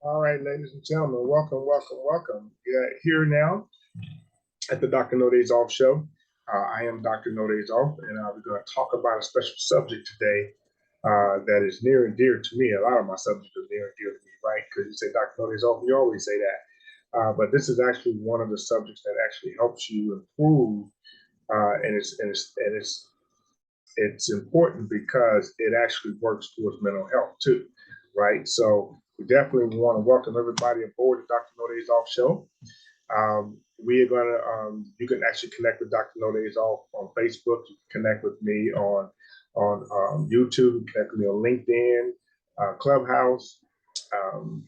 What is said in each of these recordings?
All right, ladies and gentlemen, welcome, welcome, welcome. Here now at the Dr. No Days Off show. I am Dr. No Days Off, and we're going to talk about a special subject today that is near and dear to me. A lot of my subjects are near and dear to me, right? Because you say Dr. No Days Off, you always say that. But this is actually one of the subjects that actually helps you improve, and it's important because it actually works towards mental health too, right? So we definitely want to welcome everybody aboard the Dr. No Days Off show. We are going to, you can actually connect with Dr. No Days Off on Facebook. You can connect with me on YouTube, connect with me on LinkedIn, Clubhouse,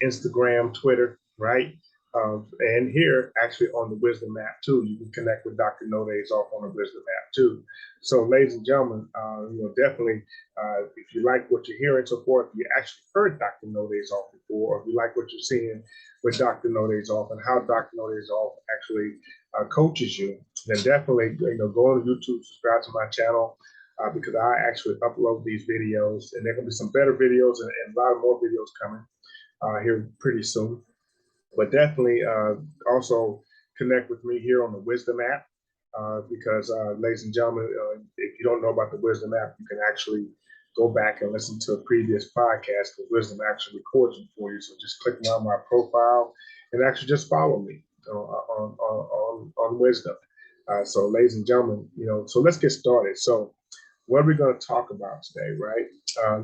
Instagram, Twitter, right? And here, actually, on the Wisdom app too, you can connect with Dr. No Days Off on the Wisdom app too. So, ladies and gentlemen, definitely, if you like what you're hearing so far, if you actually heard Dr. No Days Off before, or if you like what you're seeing with Dr. No Days Off and how Dr. No Days Off actually coaches you, then definitely, go on YouTube, subscribe to my channel. Because I actually upload these videos, and there are going to be some better videos and a lot of more videos coming here pretty soon. But definitely also connect with me here on the Wisdom app because, ladies and gentlemen, if you don't know about the Wisdom app, you can actually go back and listen to a previous podcast because Wisdom actually records them for you. So just click on my profile and actually just follow me on Wisdom. So, ladies and gentlemen, so let's get started. So, what are we going to talk about today, right?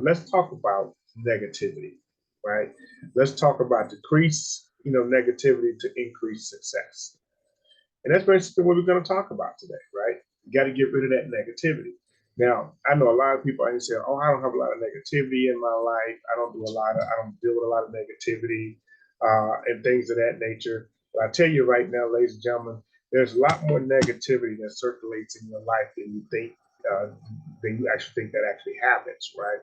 Let's talk about negativity, right? Let's talk about decrease, negativity to increase success. And that's basically what we're going to talk about today, right? You got to get rid of that negativity. Now, I know a lot of people, I say, oh, I don't have a lot of negativity in my life. I don't deal with a lot of negativity and things of that nature. But I tell you right now, ladies and gentlemen, there's a lot more negativity that circulates in your life than you think, uh, than you actually think that actually happens, right?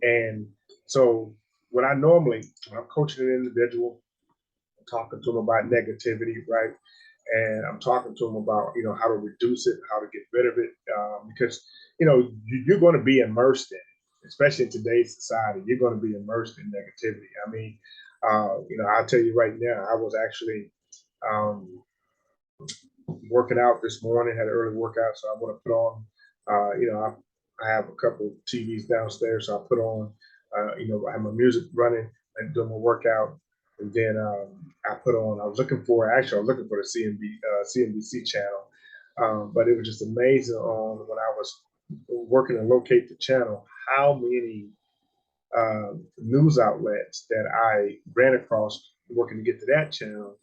And so, what I normally, when I'm coaching an individual, I'm talking to them about negativity, right? And I'm talking to them about, how to reduce it, how to get rid of it, because, you're going to be immersed in it, especially in today's society. You're going to be immersed in negativity. I mean, I'll tell you right now, I was actually um, working out this morning, had an early workout, so I want to put on, I have a couple of TVs downstairs, so I put on, I have my music running and doing my workout, and then I put on. I was looking for the CNBC channel, but it was just amazing on when I was working to locate the channel how many news outlets that I ran across working to get to that channel,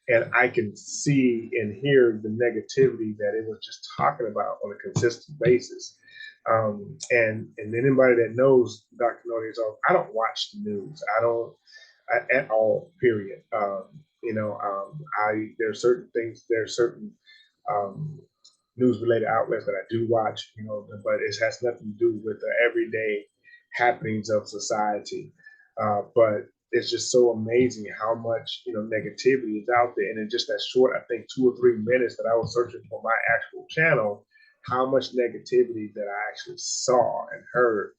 and I can see and hear the negativity that it was just talking about on a consistent basis. And anybody that knows Dr. Nordy's, I don't watch the news. I don't at all. Period. I there are certain things. There are certain um, news related outlets that I do watch. But it has nothing to do with the everyday happenings of society. But it's just so amazing how much negativity is out there, and in just that short, I think 2 or 3 minutes that I was searching for my actual channel, how much negativity that I actually saw and heard.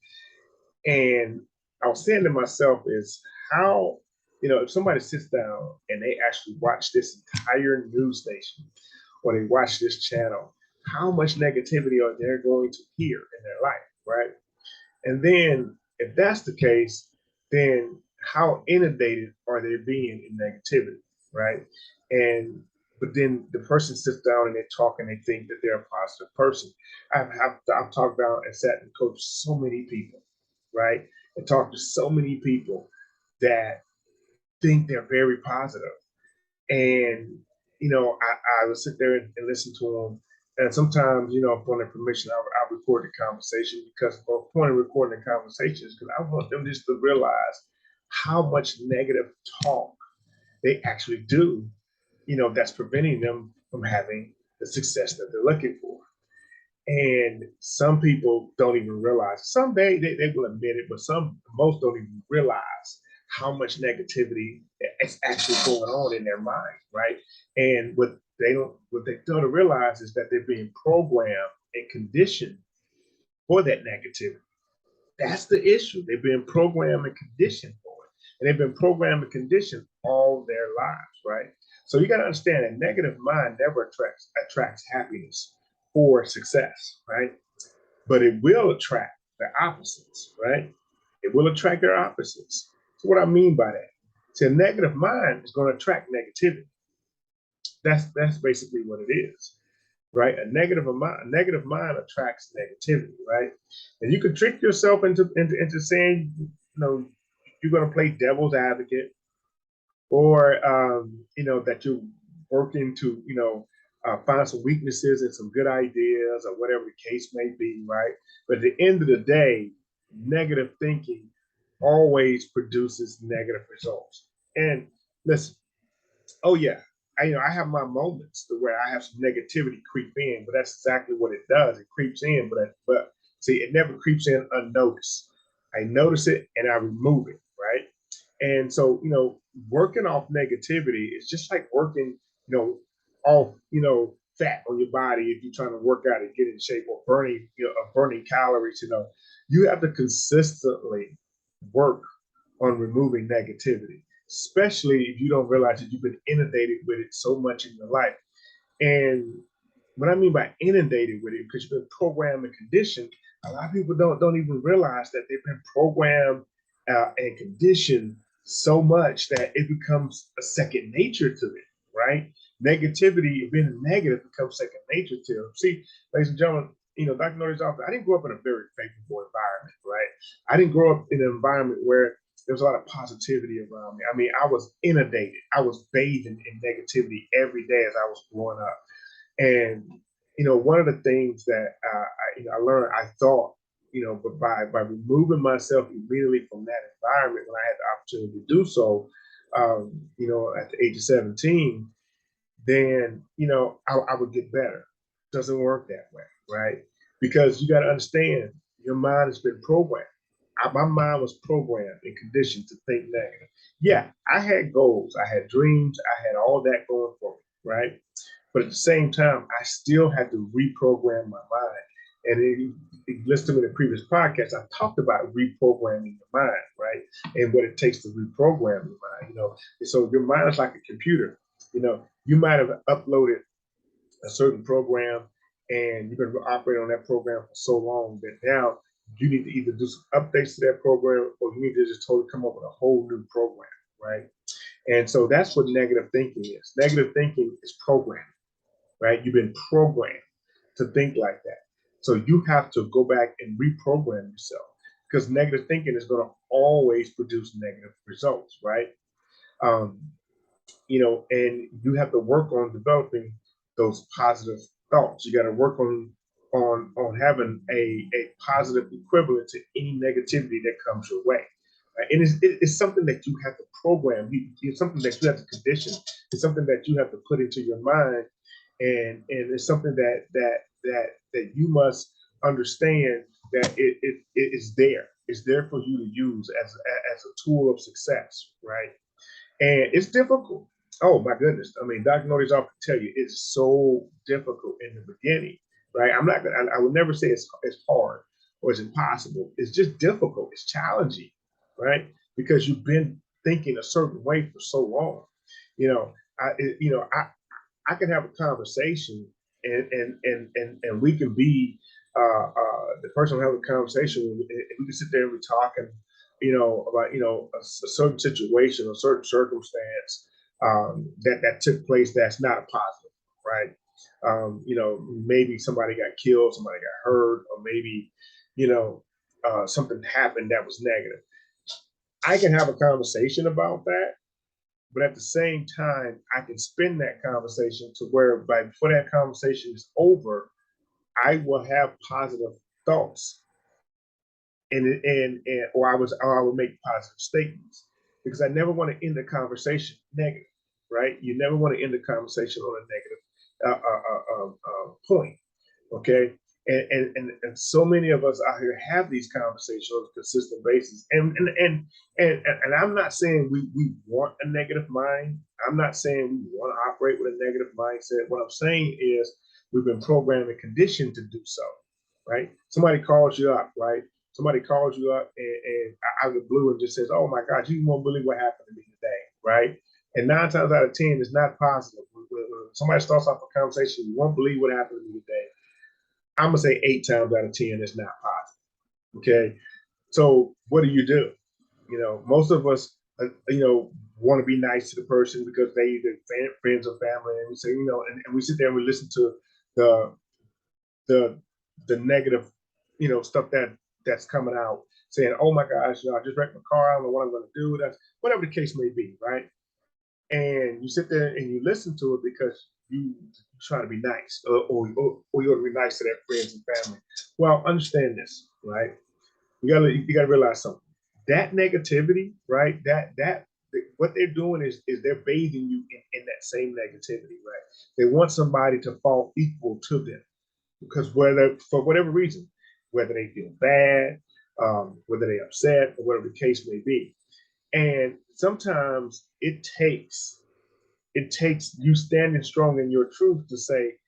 And I was saying to myself is how, if somebody sits down and they actually watch this entire news station or they watch this channel, how much negativity are they going to hear in their life, right? And then if that's the case, then how inundated are they being in negativity, right? And but then the person sits down and they talk and they think that they're a positive person. I've talked down and sat and coached so many people, right? And talked to so many people that think they're very positive. And I would sit there and listen to them. And sometimes, upon their permission, I'll record the conversation because the point of recording the conversation is because I want them just to realize how much negative talk they actually do, that's preventing them from having the success that they're looking for. And some people don't even realize. Some they will admit it, but most don't even realize how much negativity is actually going on in their mind, right? And what they fail to realize is that they're being programmed and conditioned for that negativity. That's the issue. They're being programmed and conditioned for it. And they've been programmed and conditioned all their lives, right? So you got to understand a negative mind never attracts happiness or success, right? But it will attract the opposites, right? It will attract their opposites. So what I mean by that? So a negative mind is going to attract negativity. That's basically what it is, right? A negative mind attracts negativity, right? And you can trick yourself into saying, you're going to play devil's advocate, or that you're working to find some weaknesses and some good ideas, or whatever the case may be, right? But at the end of the day, negative thinking always produces negative results. And listen, oh yeah, I have my moments where I have some negativity creep in, but that's exactly what it does. It creeps in, but see, it never creeps in unnoticed. I notice it and I remove it, right? And so, working off negativity is just like working, off, fat on your body if you're trying to work out and get in shape, or burning calories. You have to consistently work on removing negativity, especially if you don't realize that you've been inundated with it so much in your life. And what I mean by inundated with it, because you've been programmed and conditioned, a lot of people don't even realize that they've been programmed and conditioned so much that it becomes a second nature to them, right? Negativity, being negative, becomes second nature to them. See, ladies and gentlemen, Dr. Nordy's office, I didn't grow up in a very favorable environment, right? I didn't grow up in an environment where there was a lot of positivity around me. I mean, I was inundated. I was bathing in negativity every day as I was growing up. And one of the things that I learned, I thought, but by removing myself immediately from that environment when I had the opportunity to do so, at the age of 17, then I would get better. It doesn't work that way, right? Because you got to understand, your mind has been programmed. My mind was programmed and conditioned to think negative. Yeah, I had goals, I had dreams, I had all that going for me, right? But at the same time, I still had to reprogram my mind. And if you listen to me in the previous podcast, I talked about reprogramming the mind, right? And what it takes to reprogram the mind. So your mind is like a computer. You might have uploaded a certain program and you've been operating on that program for so long that now you need to either do some updates to that program, or you need to just totally come up with a whole new program, right? And so that's what negative thinking is. Negative thinking is programming, right? You've been programmed to think like that. So you have to go back and reprogram yourself, because negative thinking is going to always produce negative results, right? Um, and you have to work on developing those positive thoughts. You got to work on having a positive equivalent to any negativity that comes your way. Right? And it's something that you have to program. It's something that you have to condition. It's something that you have to put into your mind, and it's something that you must understand that it is there. It's there for you to use as a tool of success, right? And it's difficult. Oh my goodness! I mean, Dr. Nordy's often tell you it's so difficult in the beginning, right? I'm not gonna. I would never say it's hard or it's impossible. It's just difficult. It's challenging, right? Because you've been thinking a certain way for so long. You know, I can have a conversation, and we can be the person having a conversation, and we can sit there and we talk, and about a certain situation or certain circumstance that took place that's not a positive, right? Maybe somebody got killed, somebody got hurt, or maybe something happened that was negative. I can have a conversation about that, but at the same time, I can spin that conversation to where before that conversation is over, I will have positive thoughts, or I will make positive statements, because I never want to end the conversation negative, right? You never want to end the conversation on a negative point, okay? And so many of us out here have these conversations on a consistent basis, and I'm not saying we want a negative mind. I'm not saying we want to operate with a negative mindset. What I'm saying is we've been programmed and conditioned to do so, right? Somebody calls you up, right? somebody calls you up and out of the blue and just says, "Oh my gosh, you won't believe what happened to me today," right? And 9 times out of 10, it's not positive. When somebody starts off a conversation, you won't believe what happened to me today. I'm gonna say 8 times out of 10, it's not positive. Okay, so what do? Most of us, want to be nice to the person because they either friends or family, and we say, and we sit there and we listen to the the the negative, stuff that's coming out, saying, "Oh my gosh, I just wrecked my car. I don't know what I'm going to do." That's whatever the case may be, right? And you sit there and you listen to it because you try to be nice, or you want to be nice to their friends and family. Well, understand this, right? You gotta realize something. That negativity, right? That what they're doing is they're bathing you in that same negativity, right? They want somebody to fall equal to them because whether for whatever reason, whether they feel bad, whether they're upset, or whatever the case may be, and sometimes it takes you standing strong in your truth to say,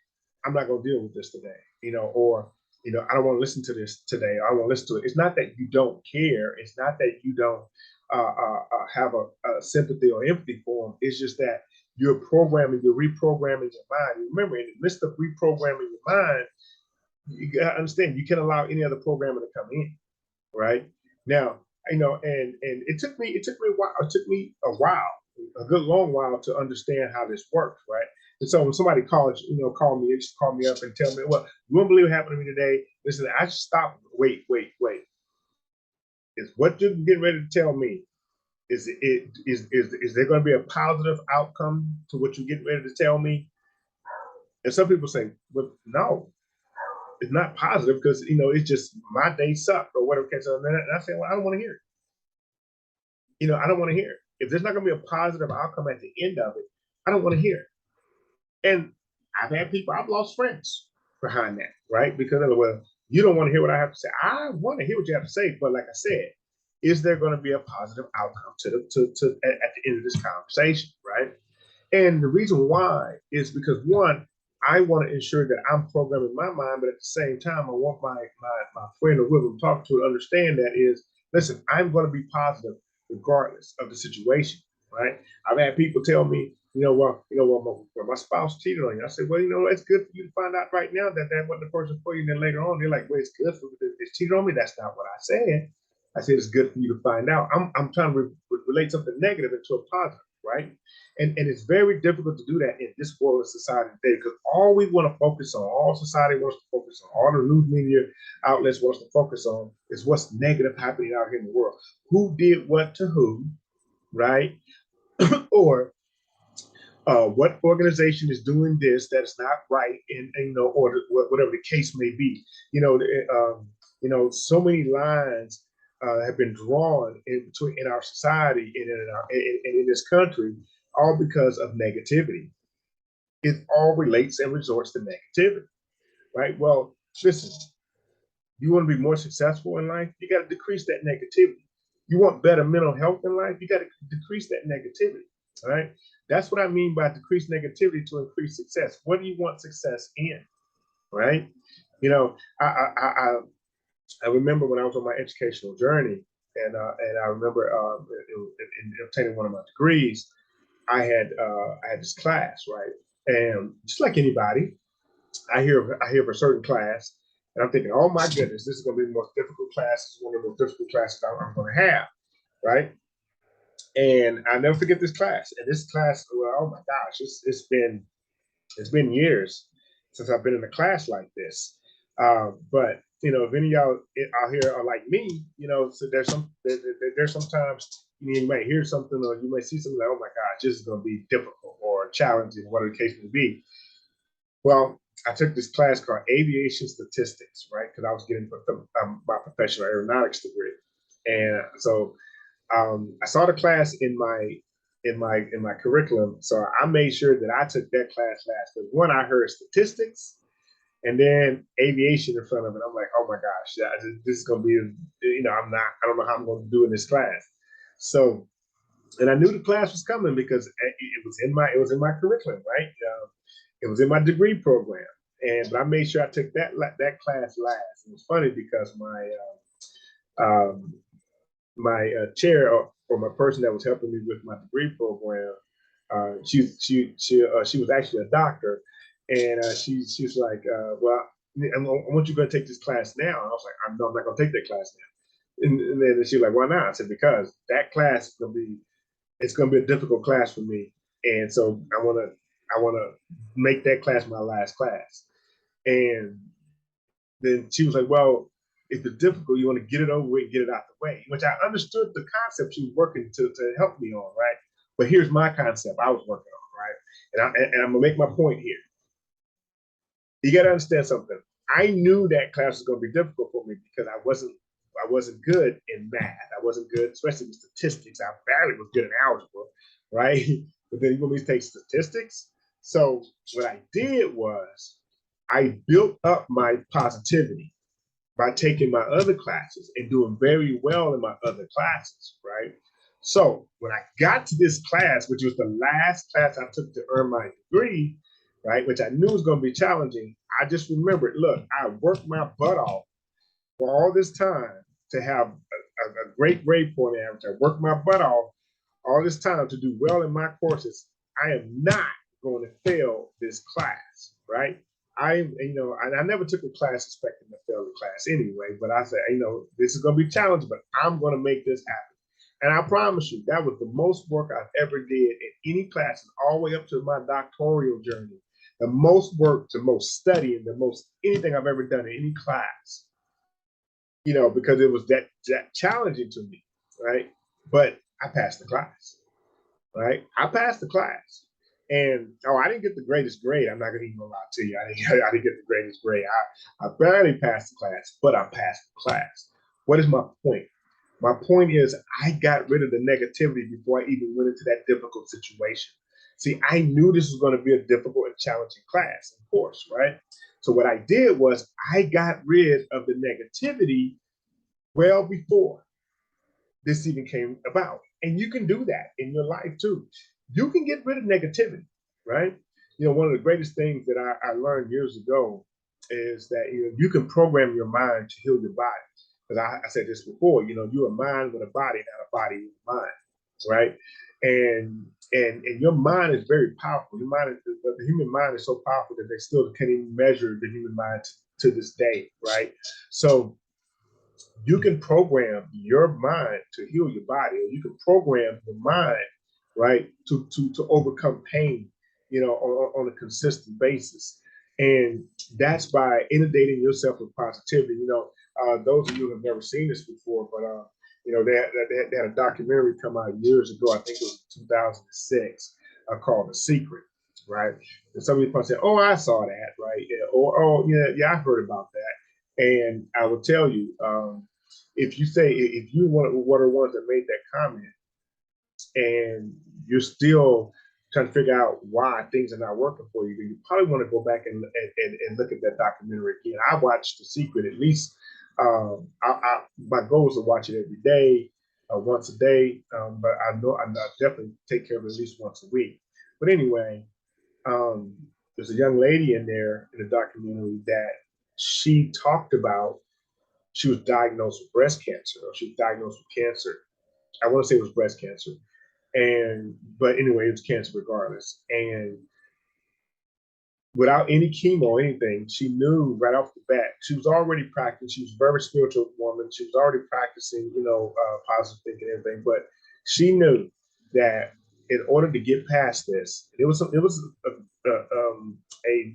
I'm not going to deal with this today, or, I don't want to listen to this today. I don't want to listen to it. It's not that you don't care. It's not that you don't have a sympathy or empathy for them. It's just that you're reprogramming your mind. Remember, in the midst of reprogramming your mind, you got to understand you can't allow any other programmer to come in, right? Now, and it took me a good long while to understand how this works, right? And so when somebody they just call me up and tell me, well, you won't believe what happened to me today. Listen, I should stop. Wait. Is what you're getting ready to tell me, is there going to be a positive outcome to what you're getting ready to tell me? And some people say, well, no, it's not positive because it's just my day sucked or whatever. And I say, well, I don't want to hear it. I don't want to hear it. If there's not going to be a positive outcome at the end of it, I don't want to hear it. And I've lost friends behind that, right? Because well, you don't want to hear what I have to say. I want to hear what you have to say, but like I said, is there going to be a positive outcome at the end of this conversation, right? And the reason why is because one, I want to ensure that I'm programming my mind, but at the same time, I want my friend or whoever I'm talking to understand that is, listen, I'm going to be positive regardless of the situation, right? I've had people tell me, my spouse cheated on you. I said, well, it's good for you to find out right now that wasn't the person for you. And then later on, they're like, well, it's good for you to cheated on me. That's not what I said. I said, it's good for you to find out. I'm trying to relate something negative into a positive, right? And it's very difficult to do that in this world of society today because all we want to focus on, all society wants to focus on, all the news media outlets wants to focus on is what's negative happening out here in the world. Who did what to who, right? Or what organization is doing this that's not right, or whatever the case may be. So many lines have been drawn in our society and in this country, all because of negativity. It all relates and resorts to negativity, right? Well, listen, you want to be more successful in life, you got to decrease that negativity. You want better mental health in life, you got to decrease that negativity, all right? That's what I mean by decrease negativity to increase success. What do you want success in, right? I remember when I was on my educational journey, and I remember in obtaining one of my degrees, I had this class, right? And just like anybody, I hear of a certain class, and I'm thinking, oh my goodness, this is going to be the most difficult class. This is one of the most difficult classes I'm going to have, right? And I never forget this class. And this class, well, oh my gosh, it's been years since I've been in a class like this. But if any of y'all out here are like me, so there's sometimes you might hear something or you might see something like, oh my gosh, this is going to be difficult or challenging, whatever the case may be. Well, I took this class called Aviation Statistics, right? Because I was getting my professional aeronautics degree, and so I saw the class in my curriculum, so I made sure that I took that class last. Because one, I heard statistics, and then aviation in front of it. I'm like, oh my gosh, this is going to be, I don't know how I'm going to do in this class. So, and I knew the class was coming because it was in my curriculum, right? It was in my degree program, but I made sure I took that class last. It was funny because um, my chair or my person that was helping me with my degree program, she was actually a doctor, and she's like, well, I want you to take this class now. And I was like, I'm not going to take that class now. And then she was like, why not? I said, because that class is going to be, it's going to be a difficult class for me, and so I want to make that class my last class. And then she was like, well, if it's difficult, you want to get it over with and get it out the way, which I understood the concept she was working to help me on, right? But here's my concept I was working on, right? And I'm going to make my point here. You got to understand something. I knew that class was going to be difficult for me because I wasn't good in math. I wasn't good, especially with statistics. I barely was good in algebra, right? But then you want me to take statistics. So what I did was I built up my positivity by taking my other classes and doing very well in my other classes, right? So when I got to this class, which was the last class I took to earn my degree, right, which I knew was going to be challenging, I just remembered, look, I worked my butt off for all this time to have a great grade point average. I worked my butt off all this time to do well in my courses. I am not going to fail this class, right? I never took a class expecting to fail the class anyway, but I said, this is going to be challenging, but I'm going to make this happen. And I promise you, that was the most work I've ever did in any class, all the way up to my doctoral journey. The most work, the most studying, the most anything I've ever done in any class, because it was that challenging to me, right? But I passed the class, right? I passed the class. And I didn't get the greatest grade. I'm not going to even lie to you. I didn't get the greatest grade. I barely passed the class, but I passed the class. What is my point? My point is I got rid of the negativity before I even went into that difficult situation. See, I knew this was going to be a difficult and challenging class, of course, right? So what I did was I got rid of the negativity well before this even came about. And you can do that in your life too. You can get rid of negativity, right? One of the greatest things that I learned years ago is that you can program your mind to heal your body. Because I said this before, you're a mind with a body, not a body with a mind, right? And your mind is very powerful. The human mind is so powerful that they still can't even measure the human mind to this day, right? So you can program your mind to heal your body, or you can program your mind, right, to overcome pain, on a consistent basis. And that's by inundating yourself with positivity. Those of you who have never seen this before, but they had a documentary come out years ago. I think it was 2006, called The Secret, right? And some people say, "Oh, I saw that," right? Or, "Oh, yeah, I heard about that." And I will tell you, if you were one of the ones that made that comment, and you're still trying to figure out why things are not working for you, then you probably want to go back and look at that documentary again. I watched The Secret at least. My goal is to watch it every day, once a day, but I know I definitely take care of it at least once a week. But anyway, there's a young lady in there in the documentary that she talked about. She was diagnosed with breast cancer, or she was diagnosed with cancer. I want to say it was breast cancer. But anyway, it was cancer regardless. And without any chemo or anything, she knew right off the bat. She was already practicing. She was a very spiritual woman. She was already practicing, positive thinking and everything. But she knew that in order to get past this, it was a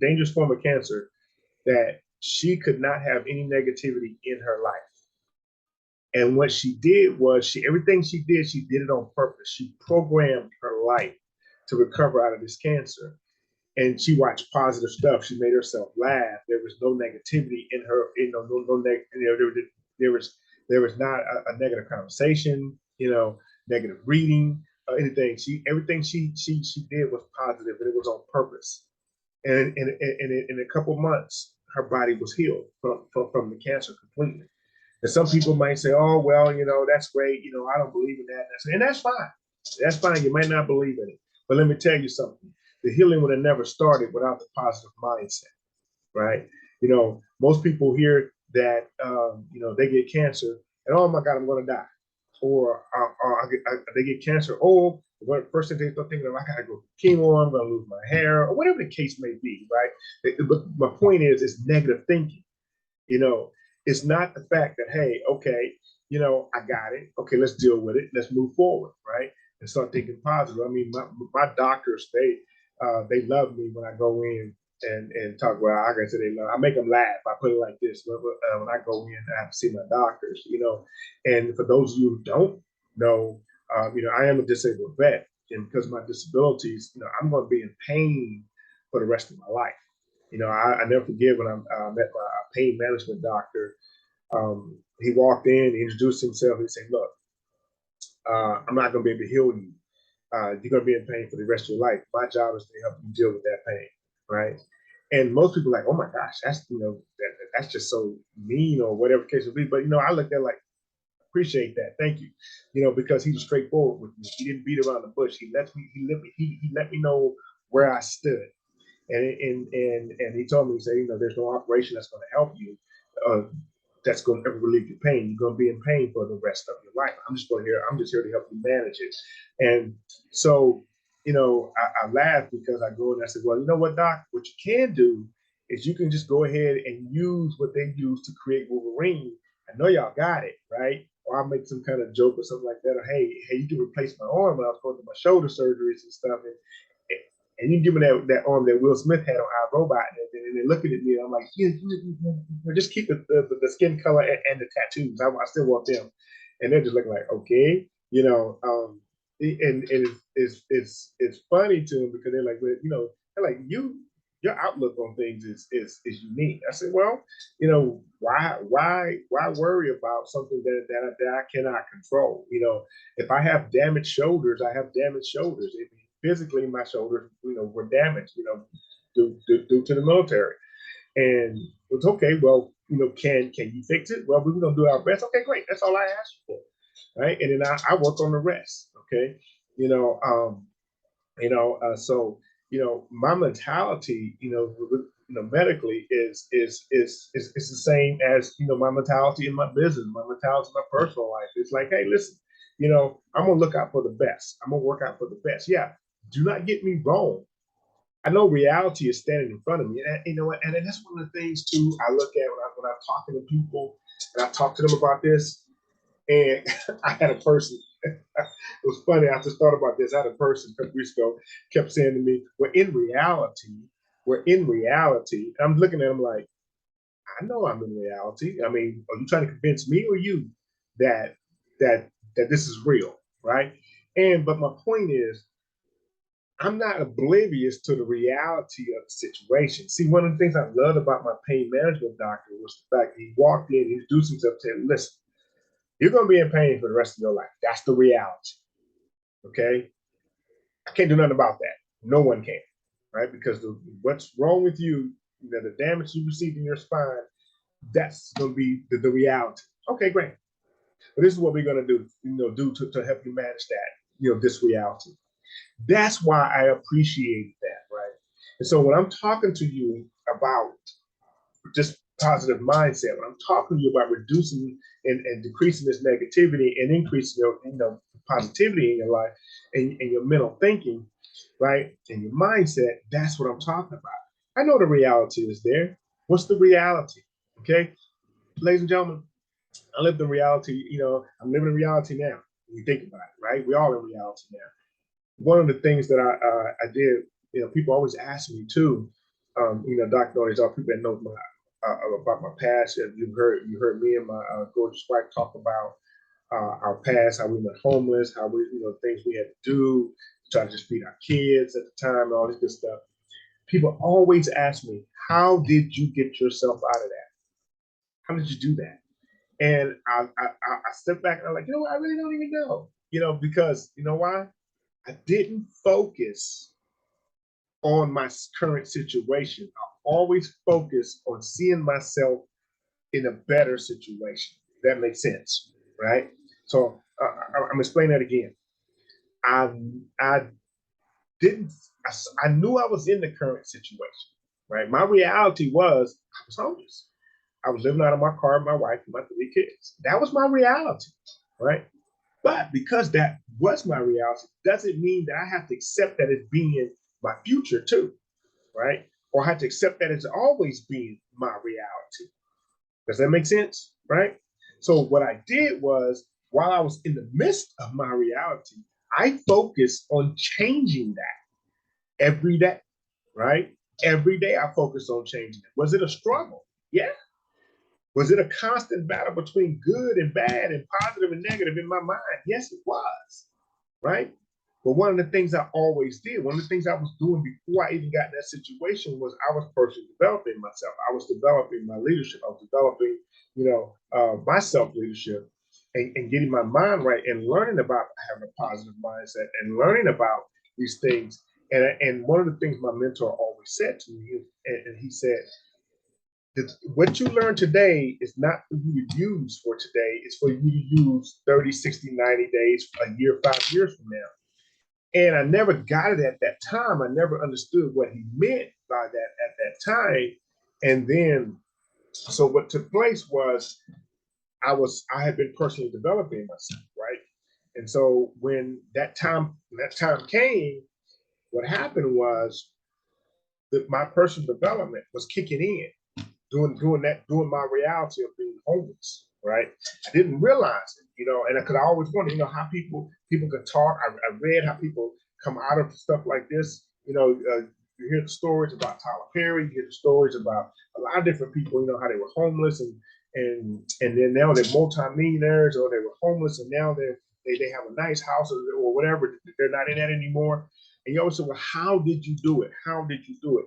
dangerous form of cancer, that she could not have any negativity in her life. And what she did was everything she did it on purpose. She programmed her life to recover out of this cancer. And she watched positive stuff. She made herself laugh. There was no negativity in her, there was not a negative conversation, negative reading, anything. Everything she did was positive, and it was on purpose. And in a couple months, her body was healed from the cancer completely. And some people might say, "Oh, well, that's great. I don't believe in that." And that's fine. That's fine. You might not believe in it. But let me tell you something. The healing would have never started without the positive mindset, right? Most people hear that, they get cancer, and oh my God, I'm going to die, or they get cancer. Oh, the first thing they start thinking of, I got to go chemo, I'm going to lose my hair, or whatever the case may be, right? But my point is, it's negative thinking. You know, it's not the fact that, hey, okay, I got it. Okay, let's deal with it. Let's move forward, right? And start thinking positive. I mean, my doctors, they love me when I go in and talk. Well, I can say they love. I make them laugh. I put it like this: when I go in, I have to see my doctors. And for those of you who don't know, I am a disabled vet, and because of my disabilities, I'm going to be in pain for the rest of my life. I never forget when I met my pain management doctor. He walked in, he introduced himself, he said, "Look, I'm not going to be able to heal you. You're going to be in pain for the rest of your life. My job is to help you deal with that pain, right?" And most people are like, "Oh my gosh, that's just so mean," or whatever the case would be. But I looked at it like, appreciate that, thank you, because he was straightforward with me. He didn't beat around the bush. He let me know where I stood. And he told me, he said, there's no operation that's going to help you, that's going to ever relieve your pain. You're going to be in pain for the rest of your life. I'm just here to help you manage it. And so, I laughed because I go and I said, well, you know what, Doc, what you can do is you can just go ahead and use what they use to create Wolverine. I know y'all got it, right? Or I'll make some kind of joke or something like that. Or hey, you can replace my arm when I was going through my shoulder surgeries and stuff. And you give me that arm that Will Smith had on our robot, and they're looking at me, and I'm like, yeah, just keep the skin color and the tattoos. I still want them, and they're just looking like, okay, and it's funny to them because they're like, well, they're like, your outlook on things is unique. I said, well, why worry about something that I cannot control? If I have damaged shoulders, I have damaged shoulders. If physically my shoulders, were damaged, due to the military. And it's okay. Well, can you fix it? Well, we're gonna do our best. Okay, great. That's all I asked for, right? And then I work on the rest. Okay, so my mentality, medically is the same as my mentality in my business, my mentality in my personal life. It's like, hey, listen, I'm gonna look out for the best. I'm gonna work out for the best. Yeah, do not get me wrong. I know reality is standing in front of me, and that's one of the things too. I look at when I'm talking to people, and I talk to them about this. And I had a person. It was funny. I just thought about this. I had a person a couple weeks ago kept saying to me, we're in reality." I'm looking at him like, I know I'm in reality. I mean, are you trying to convince me or you that that this is real, right? But my point is, I'm not oblivious to the reality of the situation. See, one of the things I loved about my pain management doctor was the fact that he walked in, he introduced himself, saying, "Listen, you're going to be in pain for the rest of your life. That's the reality. Okay. I can't do nothing about that. No one can, right? Because what's wrong with you, the damage you received in your spine, that's going to be the reality." Okay, great. But this is what we're going to do, to help you manage that, this reality. That's why I appreciate that, right? And so when I'm talking to you about just positive mindset, when I'm talking to you about reducing and decreasing this negativity and increasing your positivity in your life and your mental thinking, right, and your mindset, that's what I'm talking about. I know the reality is there. What's the reality? Okay, ladies and gentlemen, I live in reality. I'm living in reality now. When you think about it, right? We're all in reality now. One of the things that I did, people always ask me too. Dr. Noyes, all people that know about my past. You heard me and my gorgeous wife talk about our past, how we went homeless, how we, things we had to do, try to just feed our kids at the time, and all this good stuff. People always ask me, how did you get yourself out of that? How did you do that? And I step back and I'm like, I really don't even know, because you know why? I didn't focus on my current situation. I always focus on seeing myself in a better situation. That makes sense, right? So I'm explaining that again. I didn't. I knew I was in the current situation, right? My reality was I was homeless. I was living out of my car with my wife and my 3 kids. That was my reality, right? But because that was my reality, doesn't mean that I have to accept that as being my future too, right? Or I have to accept that as always being my reality. Does that make sense? Right? So what I did was, while I was in the midst of my reality, I focused on changing that every day, right? Every day I focused on changing it. Was it a struggle? Yeah. Was it a constant battle between good and bad and positive and negative in my mind? Yes, it was, right? But one of the things I always did, one of the things I was doing before I even got in that situation was I was personally developing myself. I was developing my leadership. I was developing, my self leadership and getting my mind right and learning about having a positive mindset and learning about these things. And one of the things my mentor always said to me, and he said, what you learn today is not for you to use for today. It's for you to use 30, 60, 90 days, a year, 5 years from now. And I never got it at that time. I never understood what he meant by that at that time. And then, so what took place was I had been personally developing myself, right? And so when that time came, what happened was that my personal development was kicking in, doing my reality of being homeless, right? I didn't realize it, and because I always wonder, how people can talk. I read how people come out of stuff like this. You hear the stories about Tyler Perry, you hear the stories about a lot of different people, how they were homeless and then now they're multimillionaires, or they were homeless and now they have a nice house or whatever. They're not in that anymore. And you always say, well, how did you do it? How did you do it?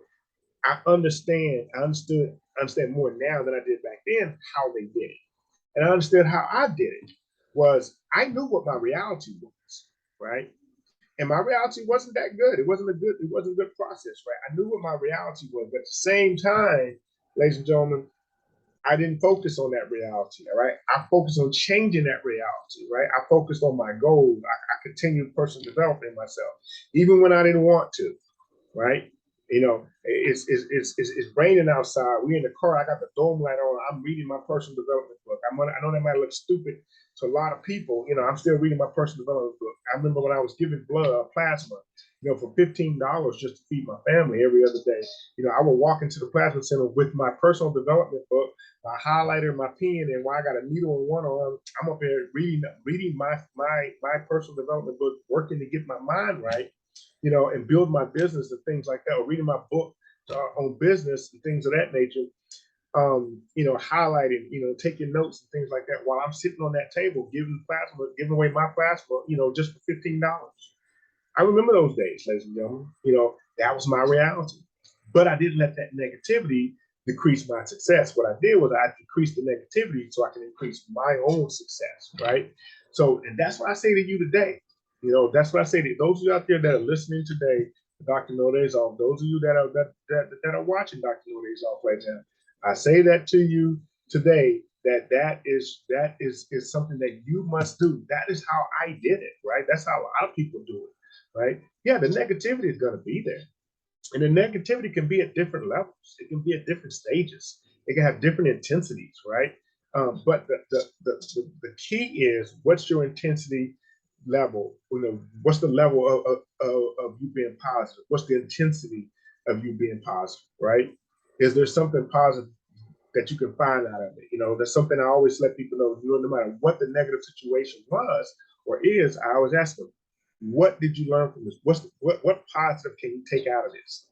I understand more now than I did back then how they did it. And I understood how I did it was I knew what my reality was, right? And my reality wasn't that good. It wasn't a good process, right? I knew what my reality was, but at the same time, ladies and gentlemen, I didn't focus on that reality, all right? I focused on changing that reality, right? I focused on my goals. I continued personal development myself, even when I didn't want to, right? It's raining outside. We're in the car. I got the dome light on. I'm reading my personal development book. I know that might look stupid to a lot of people. I'm still reading my personal development book. I remember when I was giving plasma, for $15 just to feed my family every other day. I would walk into the plasma center with my personal development book, my highlighter, my pen, and while I got a needle in one arm, I'm up there reading my personal development book, working to get my mind right, and build my business and things like that, or reading my book on business and things of that nature, highlighting, taking notes and things like that while I'm sitting on that table giving away my plasma, just for $15. I remember those days, ladies and gentlemen. That was my reality. But I didn't let that negativity decrease my success. What I did was I decreased the negativity so I can increase my own success, right? So, and that's what I say to you today. That's what I say to those of you out there that are listening today, Dr. No Days Off, those of you that are watching Dr. No Days Off right now. I say that to you today, that is something that you must do. That is how I did it, right? That's how a lot of people do it, right? Yeah, the negativity is going to be there. And the negativity can be at different levels. It can be at different stages. It can have different intensities, right? But the key is, what's your intensity level? What's the level of you being positive? What's the intensity of you being positive, right? Is there something positive that you can find out of it? That's something I always let people know. No matter what the negative situation was or is, I always ask them, what did you learn from this? What positive can you take out of this?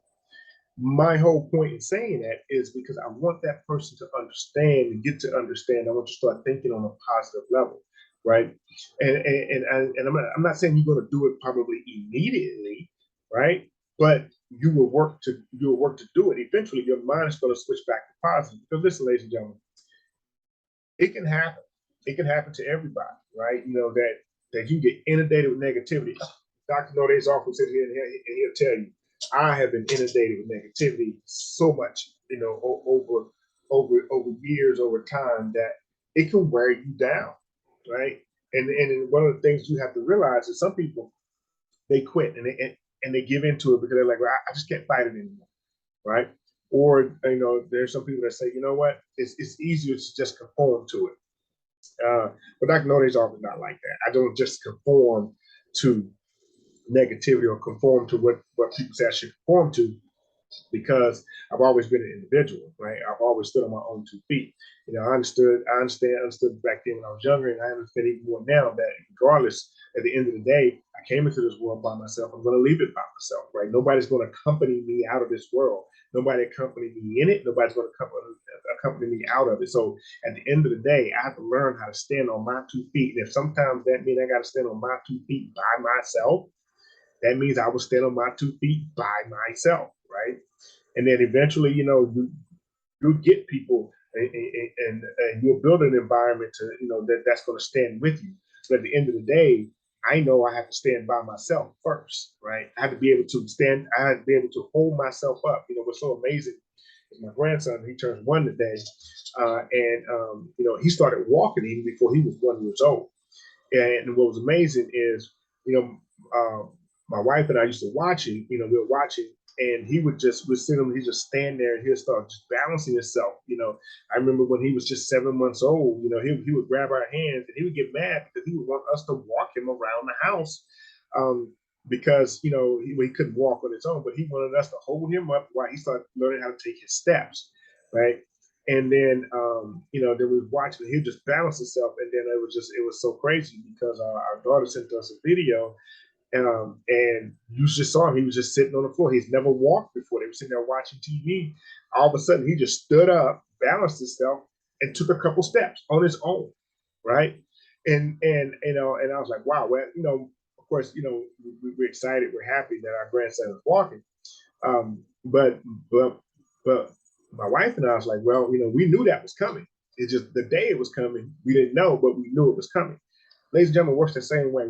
My whole point in saying that is because I want that person to understand and get to understand. I want you to start thinking on a positive level, right? And I'm not saying you're going to do it probably immediately, right? But you will work to do it. Eventually, your mind is going to switch back to positive. Because listen, ladies and gentlemen, it can happen. It can happen to everybody, right? That you get inundated with negativity. Dr. No Days Off will sit here and he'll tell you, I have been inundated with negativity so much, over years, over time, that it can wear you down, right? And one of the things you have to realize is some people, they quit and they give into it because they're like, well, I just can't fight it anymore, right? Or, there's some people that say, you know what, it's easier to just conform to it. But Dr. Node's office not like that. I don't just conform to negativity or conform to what people say I should conform to, because I've always been an individual, right? I've always stood on my own 2 feet. I understood back then when I was younger, and I understand even more now that regardless, at the end of the day, I came into this world by myself. I'm going to leave it by myself, right? Nobody's going to accompany me out of this world. Nobody accompanied me in it. Nobody's going to accompany me out of it. So at the end of the day, I have to learn how to stand on my 2 feet. And if sometimes that means I got to stand on my 2 feet by myself, that means I will stand on my 2 feet by myself, right? And then eventually, you get people, and you'll build an environment to, that's going to stand with you. But at the end of the day, I know I have to stand by myself first, right? I have to be able to stand. I have to be able to hold myself up. What's so amazing is my grandson. He turns 1 today, and he started walking even before he was 1 year old. And what was amazing is, you know, my wife and I used to watch him. We were watching, and we'd see him. He just stand there, and he'd start just balancing himself. I remember when he was just 7 months old. He would grab our hands, and he would get mad because he would want us to walk him around the house. Because he couldn't walk on his own, but he wanted us to hold him up while he started learning how to take his steps, right? And then then we watched it. He just balanced himself, and then it was so crazy because our daughter sent us a video, and you just saw him. He was just sitting on the floor. He's never walked before. They were sitting there watching TV. All of a sudden, he just stood up, balanced himself, and took a couple steps on his own, right? And I was like, wow. Well, of course, we're excited. We're happy that our grandson is walking. But my wife and I was like, well, we knew that was coming. It's just the day it was coming, we didn't know, but we knew it was coming. Ladies and gentlemen, works the same way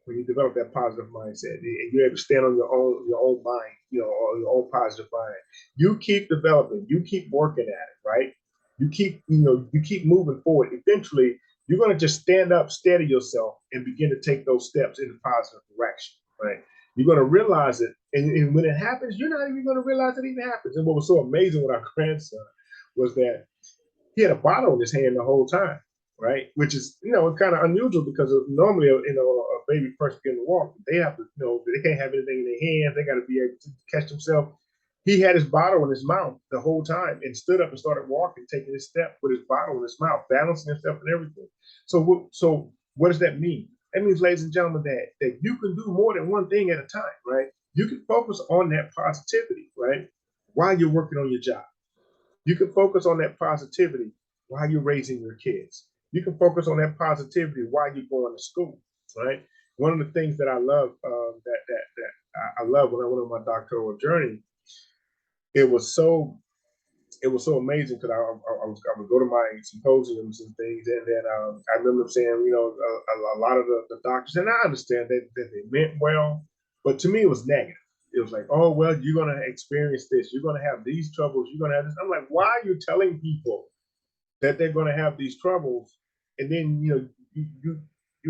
when you develop that positive mindset, and you're able to stand on your own mind, or your own positive mind. You keep developing, you keep working at it, right? You keep moving forward. Eventually, you're going to just stand up, steady yourself, and begin to take those steps in a positive direction, right? You're going to realize it, and when it happens, you're not even going to realize it even happens. And what was so amazing with our grandson was that he had a bottle in his hand the whole time, right? Which is, kind of unusual because normally, a baby first beginning to walk, they have to, they can't have anything in their hands. They got to be able to catch themselves. He had his bottle in his mouth the whole time and stood up and started walking, taking his step with his bottle in his mouth, balancing himself and everything. So what does that mean? That means, ladies and gentlemen, that you can do more than one thing at a time, right? You can focus on that positivity, right, while you're working on your job. You can focus on that positivity while you're raising your kids. You can focus on that positivity while you're going to school, right? One of the things that I love, that I love when I went on my doctoral journey, it was so amazing because I would go to my symposiums and things, and then I remember saying, a lot of the doctors, and I understand that they meant well, but to me it was negative. It was like, oh, well, you're going to experience this. You're going to have these troubles. You're going to have this. I'm like, why are you telling people that they're going to have these troubles? And then, you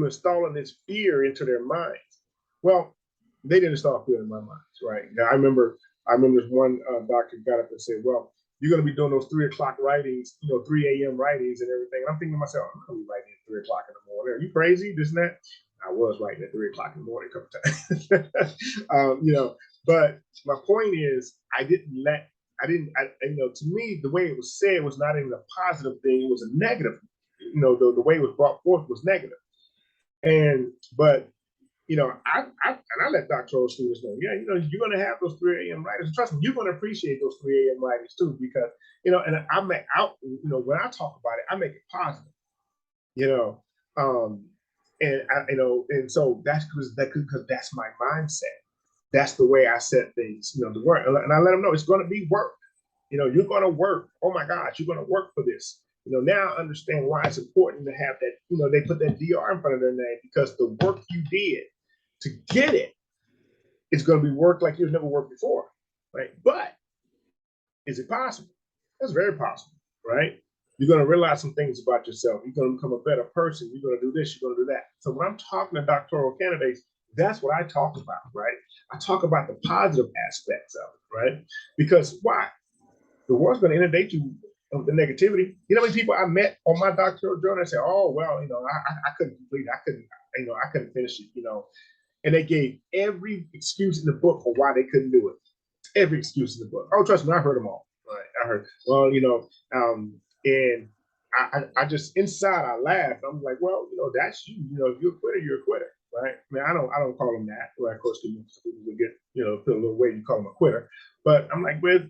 installing this fear into their minds. Well, they didn't install fear in my minds, right? Now, I remember this one doctor got up and said, well, you're going to be doing those 3 o'clock writings, 3 a.m. writings and everything. And I'm thinking to myself, I'm going to be writing at 3 o'clock in the morning. Are you crazy? This and that. I was writing at 3 o'clock in the morning a couple times. But my point is, to me, the way it was said was not even a positive thing. It was a negative. The way it was brought forth was negative. But I let doctoral students know, yeah, you're going to have those 3 a.m. writers. Trust me, you're going to appreciate those 3 a.m. writers too, because, and I make out, when I talk about it, I make it positive, and so that's because that's my mindset. That's the way I set things, to work. And I let them know it's going to be work. You're going to work. Oh my gosh, you're going to work for this. Now I understand why it's important to have that, they put that DR in front of their name, because the work you did to get it is going to be work like you've never worked before, right? But is it possible? That's very possible, right? You're going to realize some things about yourself. You're going to become a better person. You're going to do this. You're going to do that. So when I'm talking to doctoral candidates, that's what I talk about, right? I talk about the positive aspects of it, right? Because why? the world's going to inundate you with the negativity. You know how many people I met on my doctoral journey? I said, "Oh well, I couldn't complete it. I couldn't, I couldn't finish it, And they gave every excuse in the book for why they couldn't do it. Every excuse in the book. Oh, trust me, I heard them all. Right? I heard. Well, and I just inside I laughed. I'm like, well, that's you. If you're a quitter, you're a quitter, right? I mean, I don't call them that. Well, of course, people would get feel a little weight and call them a quitter. But I'm like, with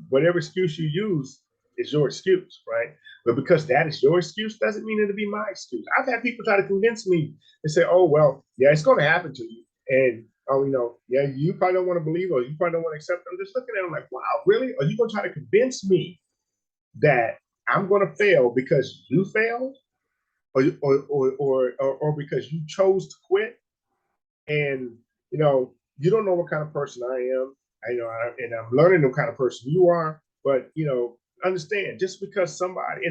whatever excuse you use is your excuse, right? But because that is your excuse doesn't mean it'll be my excuse. I've had people try to convince me and say, oh, well, yeah, it's going to happen to you. And, yeah, you probably don't want to believe or you probably don't want to accept it. I'm just looking at them like, wow, really? Are you going to try to convince me that I'm going to fail because you failed or because you chose to quit? And, you don't know what kind of person I am. And I'm learning the kind of person you are. But understand, just because somebody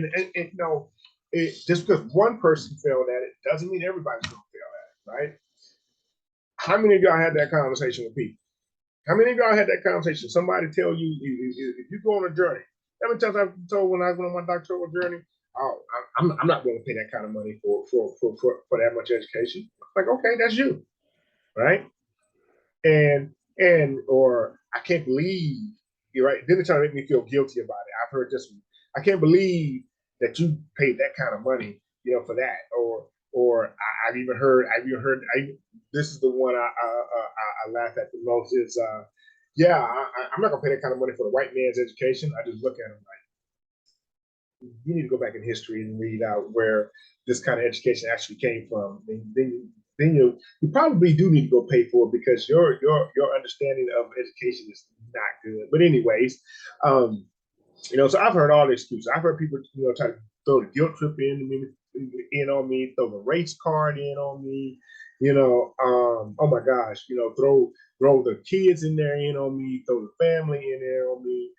just because one person failed at it doesn't mean everybody's gonna fail at it, right? How many of y'all had that conversation with people? How many of y'all had that conversation? Somebody tell you if you go on a journey. How many times I've told when I went on my doctoral journey, oh, I'm not going to pay that kind of money for that much education. Like, okay, that's you, right? And or I can't believe you're right. Then they're trying to make me feel guilty about it. I've heard this one. I can't believe that you paid that kind of money, for that. Or I've even heard. This is the one I laugh at the most. Is yeah, I'm not gonna pay that kind of money for the white man's education. I just look at him like, you need to go back in history and read out where this kind of education actually came from. Then you probably do need to go pay for it because your understanding of education is not good. But anyways, so I've heard all the excuses. I've heard people, try to throw the guilt trip in on me, throw the race card in on me, oh my gosh, throw the kids in there in on me, throw the family in there on me.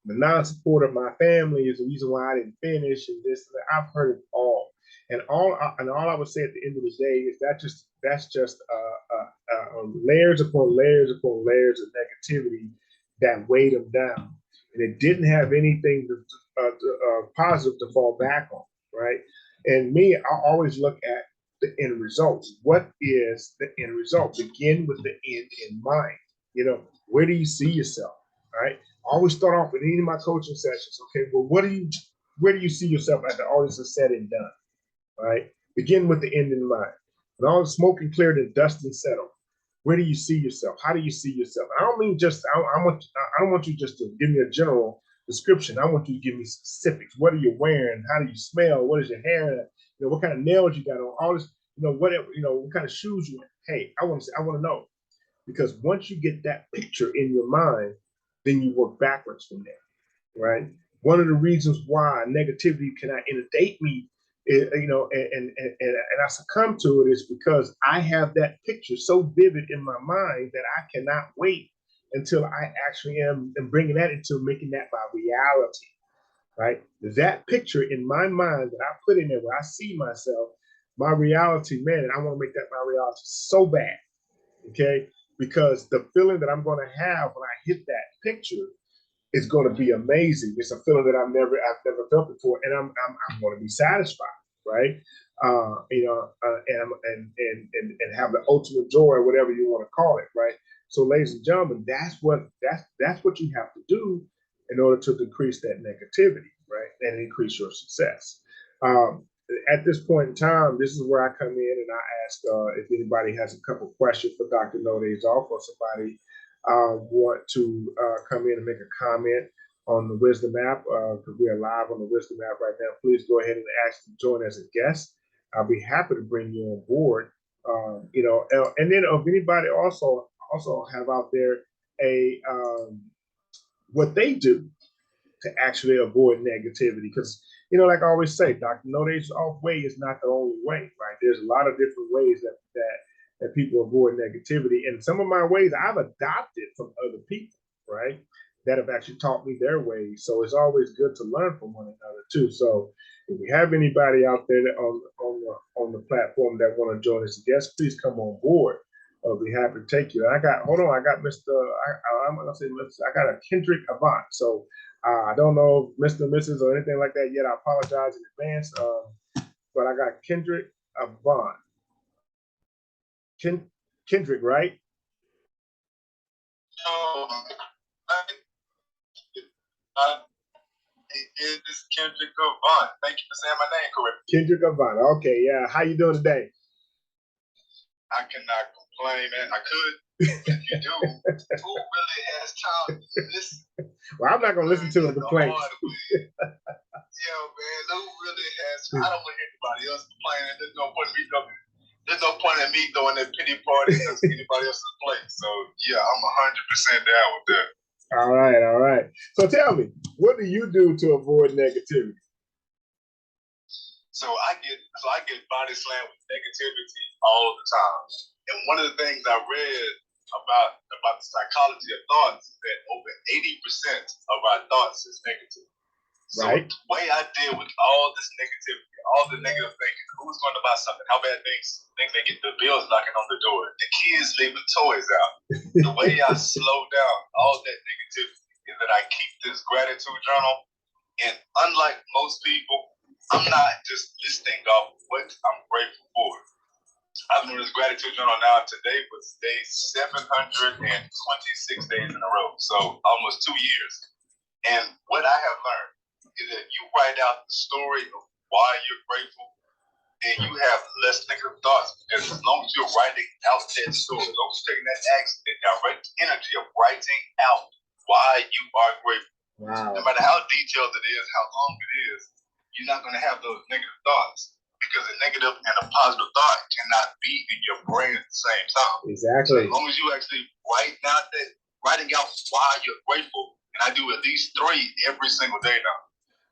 The non-support of my family is the reason why I didn't finish, and this. I've heard it all. And all I would say at the end of the day is that's just layers upon layers upon layers of negativity that weighed them down, and it didn't have anything positive to fall back on, right? And me, I always look at the end results. What is the end result? Begin with the end in mind. Where do you see yourself, right? I always start off with any of my coaching sessions. Okay, well, where do you see yourself after all this is said and done? Right? Begin with the end in mind. When all the smoke and cleared and dust and settled, where do you see yourself? How do you see yourself? I don't mean just, I don't want you just to give me a general description. I want you to give me specifics. What are you wearing? How do you smell? What is your hair? What kind of nails you got on? All this, whatever, what kind of shoes you wear. Hey, I want to know. Because once you get that picture in your mind, then you work backwards from there, right? One of the reasons why negativity cannot inundate me, and I succumb to it is because I have that picture so vivid in my mind that I cannot wait until I actually am bringing that into making that my reality, right? That picture in my mind that I put in there where I see myself, my reality, man, and I want to make that my reality so bad, okay? Because the feeling that I'm going to have when I hit that picture is going to be amazing. It's a feeling that I've never felt before, and I'm going to be satisfied, right? And have the ultimate joy, or whatever you want to call it, right? So, ladies and gentlemen, that's what you have to do in order to decrease that negativity, right, and increase your success. At this point in time, this is where I come in and I ask if anybody has a couple questions for Dr. No Days Off, or somebody want to come in and make a comment on the Wisdom app, because we are live on the Wisdom app right now, please go ahead and ask to join as a guest. I'll be happy to bring you on board. And then if anybody also have out there a what they do to actually avoid negativity, because like I always say, Dr. No Days Off way is not the only way, right? There's a lot of different ways that people avoid negativity, and some of my ways I've adopted from other people, right, that have actually taught me their ways. So it's always good to learn from one another too. So if we have anybody out there on the platform that want to join us as guests, please come on board. I'll be happy to take you. And I got, hold on, I got Mr. I'm gonna say Mr. I got a Kendrick Avant. So I don't know if Mr. Mrs. or anything like that yet. I apologize in advance. But I got Kendrick Avant. Kendrick, right? It is Kendrick Avant. Thank you for saying my name correctly. Kendrick Avant. Okay, yeah. How you doing today? I cannot complain, man. I could. If you do, who really has time to listen? Well, I'm not gonna listen to the complaints. Yeah, man. Who really has? I don't want anybody else complaining. There's no point in me throwing. There's no point in me throwing that pity party to anybody else's plate. So yeah, I'm 100% down with that. All right, all right. So tell me, what do you do to avoid negativity? So I get body slammed with negativity all the time. And one of the things I read about the psychology of thoughts is that over 80% of our thoughts is negative. So right. The way I deal with all this negativity, all the negative thinking, who's going to buy something, how bad things they get, the bills knocking on the door, the kids leaving toys out. The way I slow down all that negativity is that I keep this gratitude journal. And unlike most people, I'm not just listing off what I'm grateful for. I've been doing this gratitude journal now. Today was day 726 days in a row, so almost 2 years. And what I have learned is that you write out the story of why you're grateful, and you have less negative thoughts. Because as long as you're writing out that story, as long as you're taking that action, that direct energy of writing out why you are grateful, wow. No matter how detailed it is, how long it is, you're not going to have those negative thoughts, because a negative and a positive thought cannot be in your brain at the same time. Exactly. So as long as you actually writing out why you're grateful, and I do at least 3 every single day now.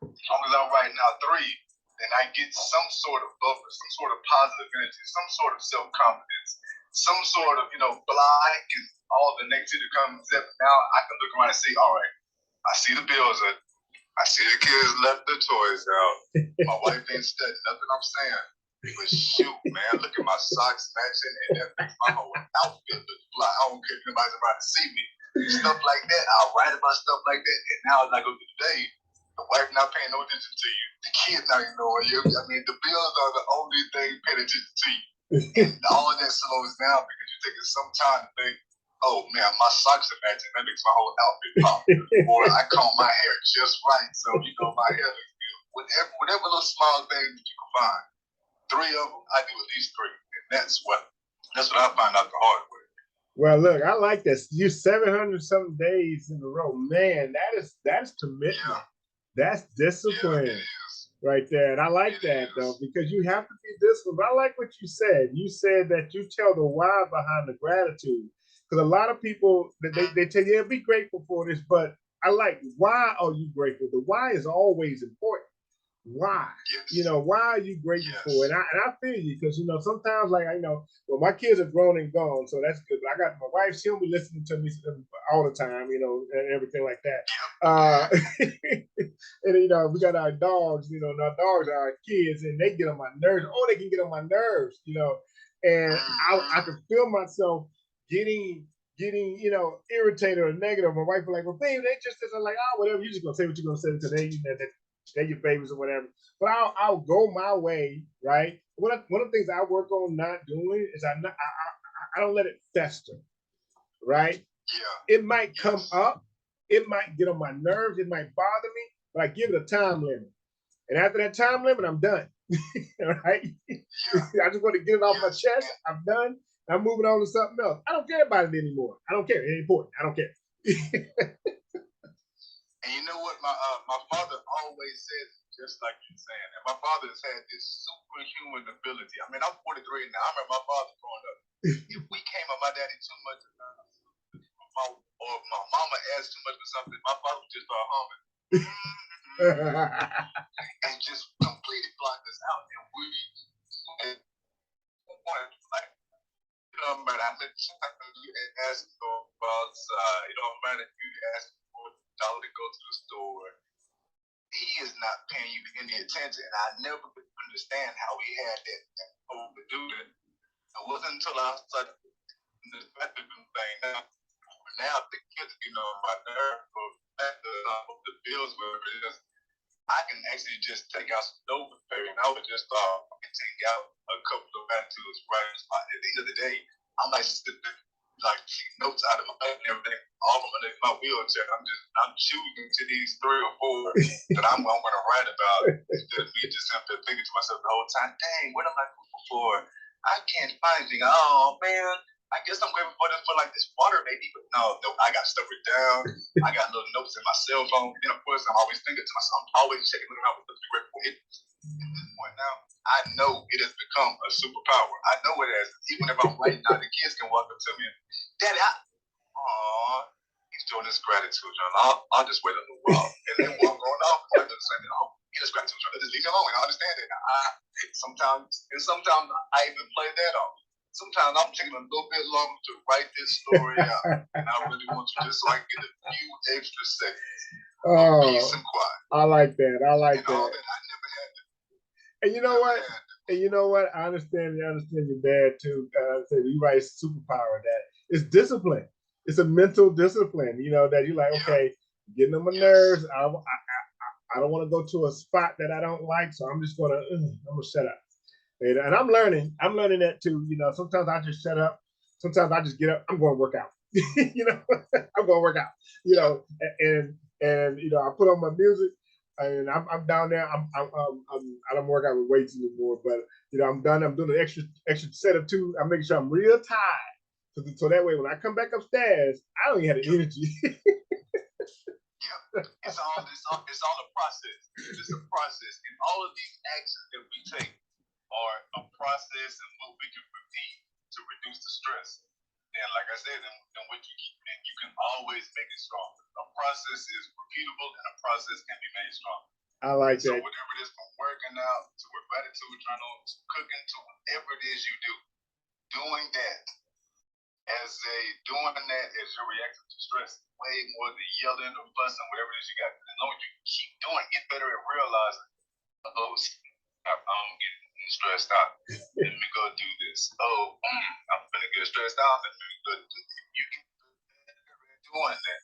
As long as I'm writing out 3, then I get some sort of buffer, some sort of positive energy, some sort of self-confidence, some sort of, block and all the negativity comes up. Now I can look around and see, all right, I see the bills are, I see the kids left their toys out. My wife ain't studying nothing I'm saying. But shoot, man, look at my socks matching, and that makes my whole outfit look fly. I don't care if anybody's around to see me. Stuff like that. I'll write about stuff like that. And now as I go through the day, the wife not paying no attention to you. The kids not ignoring you. I mean, the bills are the only thing paying attention to you. And all of that slows down because you're taking some time to think, oh man, my socks are matching. That makes my whole outfit pop. Or I comb my hair just right, so my hair looks good. Whatever little small things that you can find. 3 of them, I do at least 3, and that's what I find out the hard way. Well, look, I like this. You 700 something days in a row, man. That's commitment. Yeah. That's discipline. Yeah, it is. Right there. And I like that though, because you have to be disciplined. But I like what you said. You said that you tell the why behind the gratitude. Because a lot of people, they tell you, yeah, be grateful for this, but I like, why are you grateful? The why is always important. Why? Yes. Why are you grateful for? And I feel you, because sometimes, like, well, my kids are grown and gone, so that's good. But I got my wife; she'll be listening to me all the time, and everything like that. And we got our dogs. Our dogs are our kids, and they get on my nerves. Oh, they can get on my nerves, And I can feel myself getting irritated or negative. My wife was like, "Well, babe, they just," I'm like, "Oh, whatever. You're just gonna say what you're gonna say today. They're your babies or whatever." But I'll go my way, right? One of the things I work on not doing is I don't let it fester, right? Yeah. It might come up, it might get on my nerves, it might bother me, but I give it a time limit. And after that time limit, I'm done. Right? I just want to get it off my chest. I'm done. I'm moving on to something else. I don't care about it anymore. I don't care. It ain't important. I don't care. And you know what? My father always says, just like you're saying, and my father has had this superhuman ability. I mean, I'm 43 now. I remember my father growing up. If we came at my daddy too much, or my mama asked too much for something, my father would just start humming. And just completely blocked us out. And we, like, it don't matter how many times you ask to go outside, it don't matter if you ask for $1 to go to the store, he is not paying you any attention. And I never could understand how he had that overdo it. It wasn't until I started this thing now. Now the kids, my nerve for the bills, whatever it is. I can actually just take out some dope and I would just take out a couple of attitudes right on the spot. At the end of the day, I'm like taking notes out of my head and everything, all of in my wheelchair. I'm choosing to these 3 or 4 that I'm going to write about instead of me just simply thinking to myself the whole time, dang, what am I grateful for? I can't find anything. Oh man, I guess I'm grateful for this for like this water maybe, but no, I got stuff written down. I got little notes in my cell phone. And of course, I'm always thinking to myself, I'm always checking around with the grateful for. At this point now, I know it has become a superpower. I know it has. Even if I'm writing out, the kids can walk up to me and, Daddy, he's doing this gratitude, John. I'll just wait a little while. And then walk on off. I just say, he does gratitude, John. Just leave him alone. I understand it. Sometimes I even play that off. Sometimes I'm taking a little bit longer to write this story out. And I really want to just so I can get a few extra seconds of peace and quiet. I like that. I like that. All that I never had to. And you know what? And you know what? I understand your dad too. You write superpower that it's discipline. It's a mental discipline, that you're like, okay, getting on my nerves. I don't want to go to a spot that I don't like. So I'm just I'm gonna shut up. And I'm learning that too. Sometimes I just shut up. Sometimes I just get up. I'm going to work out. I'm going to work out. And I put on my music. And I'm down there. I don't work out with weights anymore, but I'm done. I'm doing an extra set of 2. I'm making sure I'm real tired, so that way when I come back upstairs, I don't even have the energy. It's all a process. It's a process, and all of these actions that we take are a process and what we can repeat to reduce the stress. And like I said, and what you keep, and you can always make it stronger. A process is repeatable, and a process can be made stronger. I like that. So whatever it is, from working out to a gratitude journal to cooking to whatever it is you do, doing that as your reaction to stress, way more than yelling or fussing, whatever it is you got. As long as you keep doing, get better at realizing, I'm getting stressed out. Let me go do this. I'm gonna get stressed out. Let me go do this. You can doing that.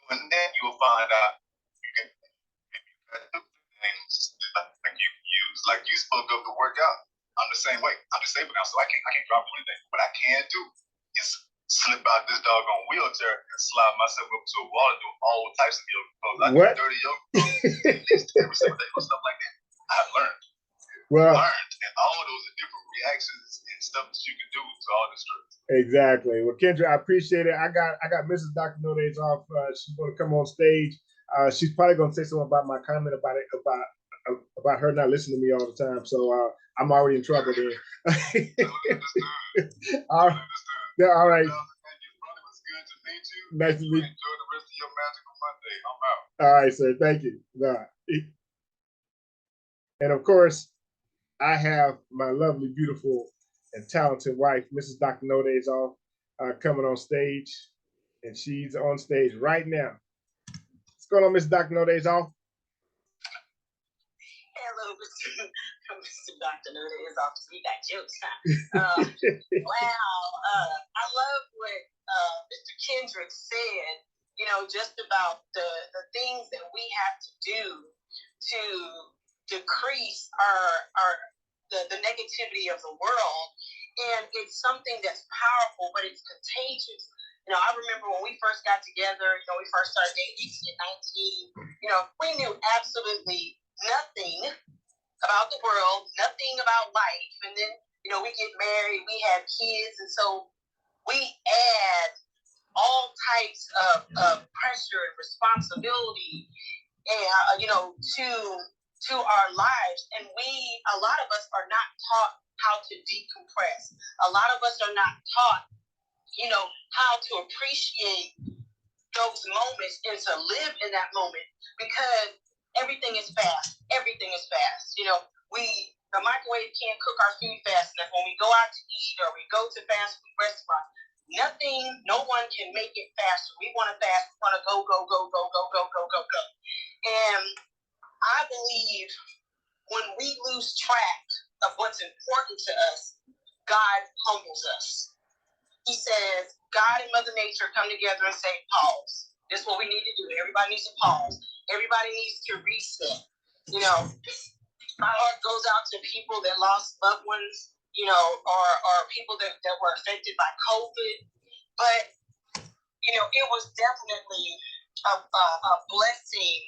And then you'll find out you can do things like you spoke of the workout. I'm the same way. I'm disabled now, so I can't drop anything. What I can do is slip out this doggone wheelchair and slide myself up to a wall and do all types of yoga poses. I do dirty yoga poses at least every single day or stuff like that. I've learned. And all of those are different reactions and stuff that you can do to all the stress. Exactly. Well, Kendra, I appreciate it. I got Mrs. Dr. No Days Off. She's going to come on stage. She's probably going to say something about my comment about her not listening to me all the time. So I'm already in trouble there. All right. It was good to meet you. Nice to meet you. Enjoy the rest of your magical Monday. I'm out. All right, sir. Thank you. And of course, I have my lovely, beautiful, and talented wife, Mrs. Dr. No Days Off, coming on stage. And she's on stage right now. What's going on, Mrs. Dr. No Days Off? Hello, Mr. Dr. No Days Off. We got jokes, huh? Wow. I love what Mr. Kendrick said, just about the things that we have to do to decrease the negativity of the world. And it's something that's powerful, but it's contagious. I remember when we first got together, we first started dating at 19, we knew absolutely nothing about the world, nothing about life. And then, we get married, we have kids. And so we add all types of pressure and responsibility, and, to our lives. And a lot of us are not taught how to decompress. A lot of us are not taught, how to appreciate those moments and to live in that moment, because everything is fast. Everything is fast. The microwave can't cook our food fast enough. When we go out to eat or we go to fast food restaurants, no one can make it faster. We want to fast. We want to go, go, go, go, go, go, go, go, go. And I believe when we lose track of what's important to us, God humbles us. He says, God and Mother Nature come together and say, pause. This is what we need to do. Everybody needs to pause. Everybody needs to reset. You know, my heart goes out to people that lost loved ones, you know, or people that were affected by COVID. But, you know, it was definitely a blessing,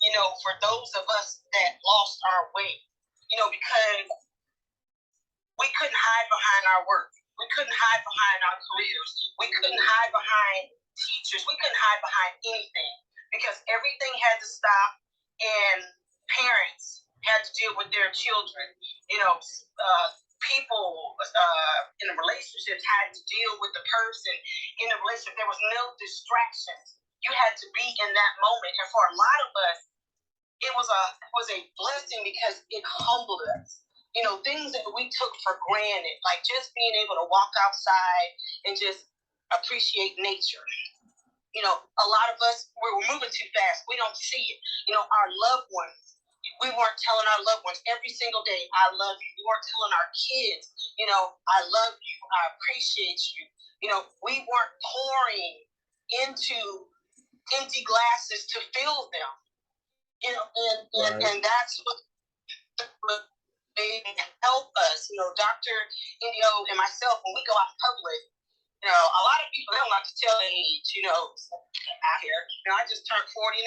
you know, for those of us that lost our way, you know, because we couldn't hide behind our work. We couldn't hide behind our careers. We couldn't hide behind teachers. We couldn't hide behind anything because everything had to stop and parents had to deal with their children. You know, people in the relationships had to deal with the person in the relationship. There was no distractions. You had to be in that moment. And for a lot of us, it was a blessing because it humbled us. You know, things that we took for granted, like just being able to walk outside and just appreciate nature. You know, a lot of us, we're moving too fast. We don't see it. You know, our loved ones, we weren't telling our loved ones every single day, I love you. We weren't telling our kids, you know, I love you. I appreciate you. You know, we weren't pouring into empty glasses to fill them. You know, and that's what they help us. You know, Dr. Indio and myself, when we go out in public, you know, a lot of people don't like to tell their age, you know, out here. You know, I just turned 49.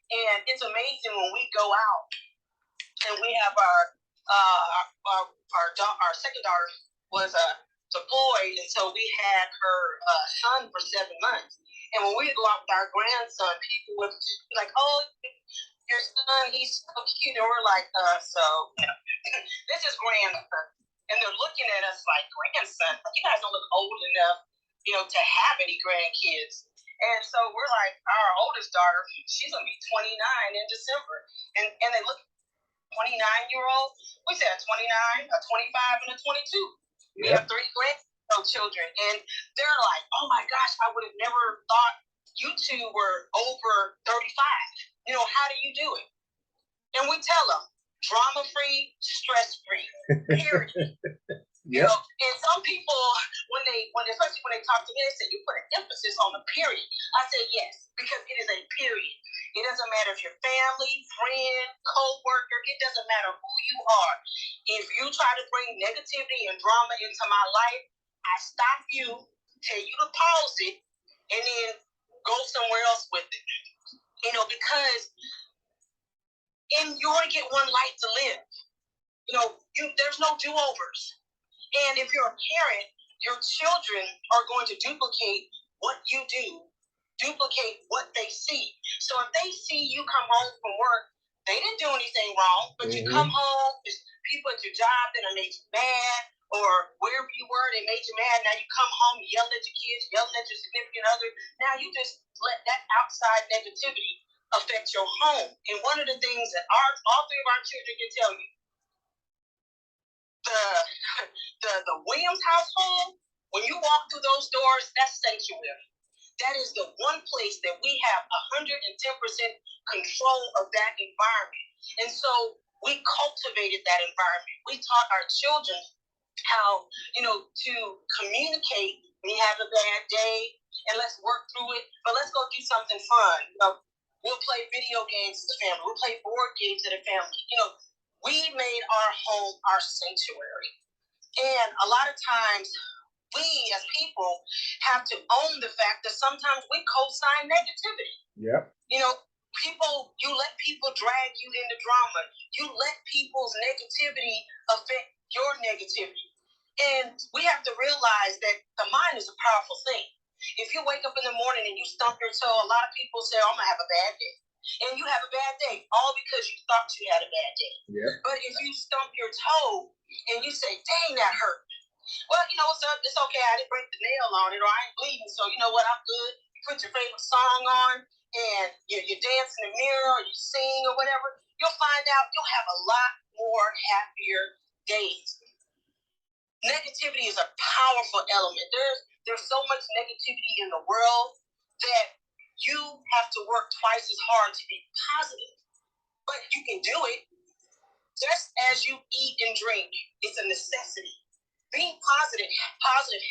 And it's amazing when we go out and we have our second daughter was deployed, and so we had her son for 7 months. And when we go out with our grandson, people would be like, oh, your son, he's so cute. And we're like, so, you know, this is grandson. And they're looking at us like, grandson? You guys don't look old enough, you know, to have any grandkids. And so we're like, our oldest daughter, she's going to be 29 in December. And they look, 29-year-old, we said a 29, a 25, and a 22. Yep. We have 3 grandchildren. And they're like, oh my gosh, I would have never thought you two were over 35. You know, how do you do it? And we tell them, drama-free, stress-free, period. You know, and some people, especially when they talk to me, they say, you put an emphasis on the period. I say, yes, because it is a period. It doesn't matter if you're family, friend, co-worker, it doesn't matter who you are. If you try to bring negativity and drama into my life, I stop you, tell you to pause it, and then go somewhere else with it. You know, because you only get one life to live. You know, there's no do-overs. And if you're a parent, your children are going to duplicate what you do, duplicate what they see. So if they see you come home from work, they didn't do anything wrong, but you come home, there's people at your job that have made you mad, or wherever you were, they made you mad. Now you come home, yelling at your kids, yelling at your significant other. Now you just let that outside negativity affect your home. And one of the things that all 3 of our children can tell you, the Williams household, when you walk through those doors, that's sanctuary. That is the one place that we have 110% control of that environment. And so we cultivated that environment. We taught our children how, you know, to communicate when you have a bad day, and let's work through it, but let's go do something fun. You know, we'll play video games as a family. We'll play board games as a family. You know, we made our home our sanctuary. And a lot of times, we as people have to own the fact that sometimes we co-sign negativity. Yep. You know, you let people drag you into drama. You let people's negativity affect your negativity. And we have to realize that the mind is a powerful thing. If you wake up in the morning and you stump your toe, a lot of people say, I'm going to have a bad day. And you have a bad day, all because you thought you had a bad day. Yep. But if you stump your toe and you say, dang, that hurt. Well, you know, it's okay. I didn't break the nail on it, or I ain't bleeding. So you know what? I'm good. You put your favorite song on, and you dance in the mirror, or you sing, or whatever. You'll find out you'll have a lot more happier days. Negativity is a powerful element. There's so much negativity in the world that you have to work twice as hard to be positive. But you can do it. Just as you eat and drink, it's a necessity. being positive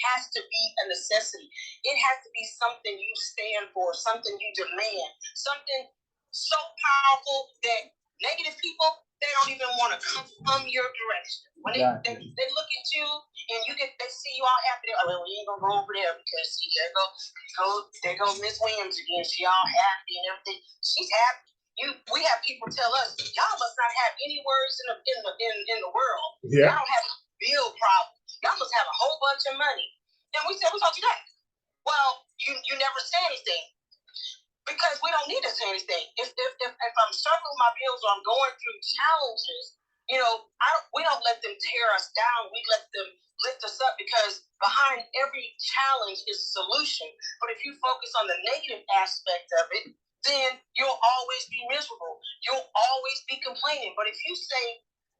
has to be a necessity. It has to be something you stand for, something you demand, something so powerful that negative people, they don't even want to come your direction. When they look at you and they see you all happy, they're like, well, we ain't gonna go over there because see, there go Miss Williams again. She all happy and everything. She's happy. We have people tell us, y'all must not have any worries in the world. Yeah. Y'all don't have a bill problem. Y'all must have a whole bunch of money. And we said, we told you that. Well, you never say anything because we don't need to say anything. If I'm struggling with my bills or I'm going through challenges, we don't let them tear us down. We let them lift us up because behind every challenge is a solution. But if you focus on the negative aspect of it, then you'll always be miserable. You'll always be complaining. But if you say,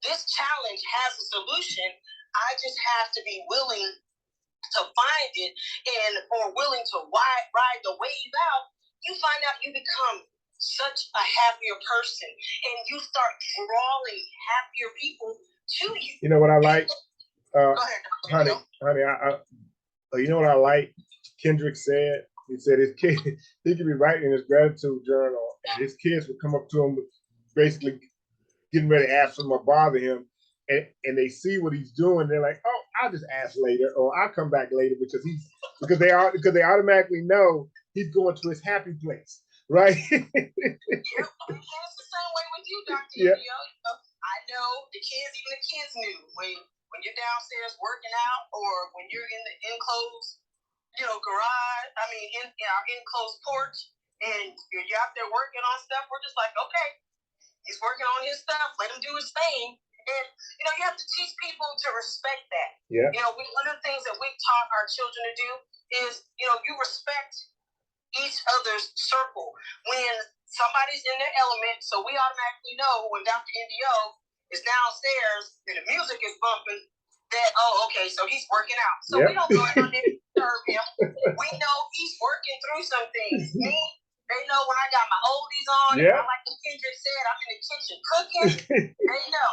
this challenge has a solution, I just have to be willing to find it or willing to ride the wave out, you find out you become such a happier person and you start drawing happier people to you. You know what I like? Go ahead, honey, you know what I like? Kendrick said, he said his kid, he could be writing his gratitude journal and his kids would come up to him basically getting ready to ask him or bother him. And they see what he's doing. They're like, oh, I'll just ask later, or I'll come back later because they automatically know he's going to his happy place, right? Yeah, it's the same way with you, Dr. Yeah. I know even the kids knew when you're downstairs working out or when you're in the enclosed, garage. I mean, in our enclosed porch, and you're out there working on stuff. We're just like, okay, he's working on his stuff. Let him do his thing. And, you have to teach people to respect that. Yeah. One of the things that we've taught our children to do is, you respect each other's circle. When somebody's in their element, so we automatically know when Dr. Indio is downstairs and the music is bumping, that, oh, okay, so he's working out. So we don't go out there and disturb him. We know he's working through some things. They know when I got my oldies on, yeah. and like the Kendrick said, I'm in the kitchen cooking. They know.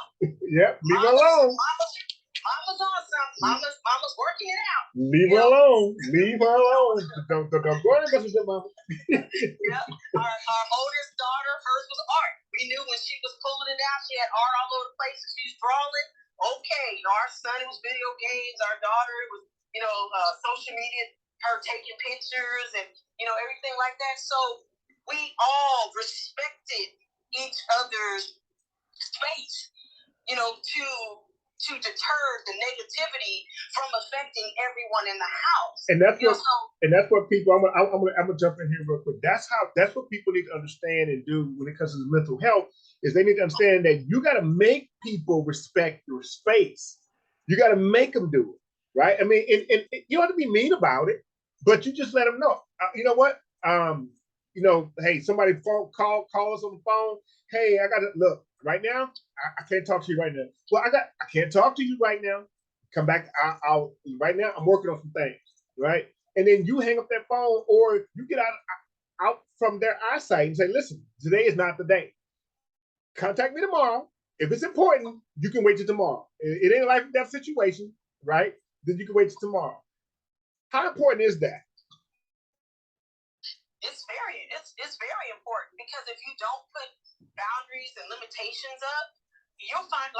Yep, leave her alone. Mama's on something. Mama's working it out. Leave her alone. Leave her alone. Don't go and mess with your mama. Yep. Our oldest daughter, hers was art. We knew when she was pulling it out, she had art all over the place and she's drawing. Okay, our son, it was video games. Our daughter, it was, social media, her taking pictures and, everything like that. So we all respected each other's space, to deter the negativity from affecting everyone in the house. And that's what people. I'm gonna jump in here real quick. That's what people need to understand and do when it comes to mental health. Is they need to understand that you got to make people respect your space. You got to make them do it, right? I mean, and you don't have to be mean about it, but you just let them know. You know what? Hey, somebody call us on the phone. Hey, I got to look right now. I can't talk to you right now. Well, I can't talk to you right now. Come back. I'll right now. I'm working on some things, right? And then you hang up that phone, or you get out from their eyesight and say, "Listen, today is not the day. Contact me tomorrow. If it's important, you can wait till tomorrow. It ain't a life and death situation, right? Then you can wait till tomorrow." How important is that? It's very important because if you don't put boundaries and limitations up, you'll find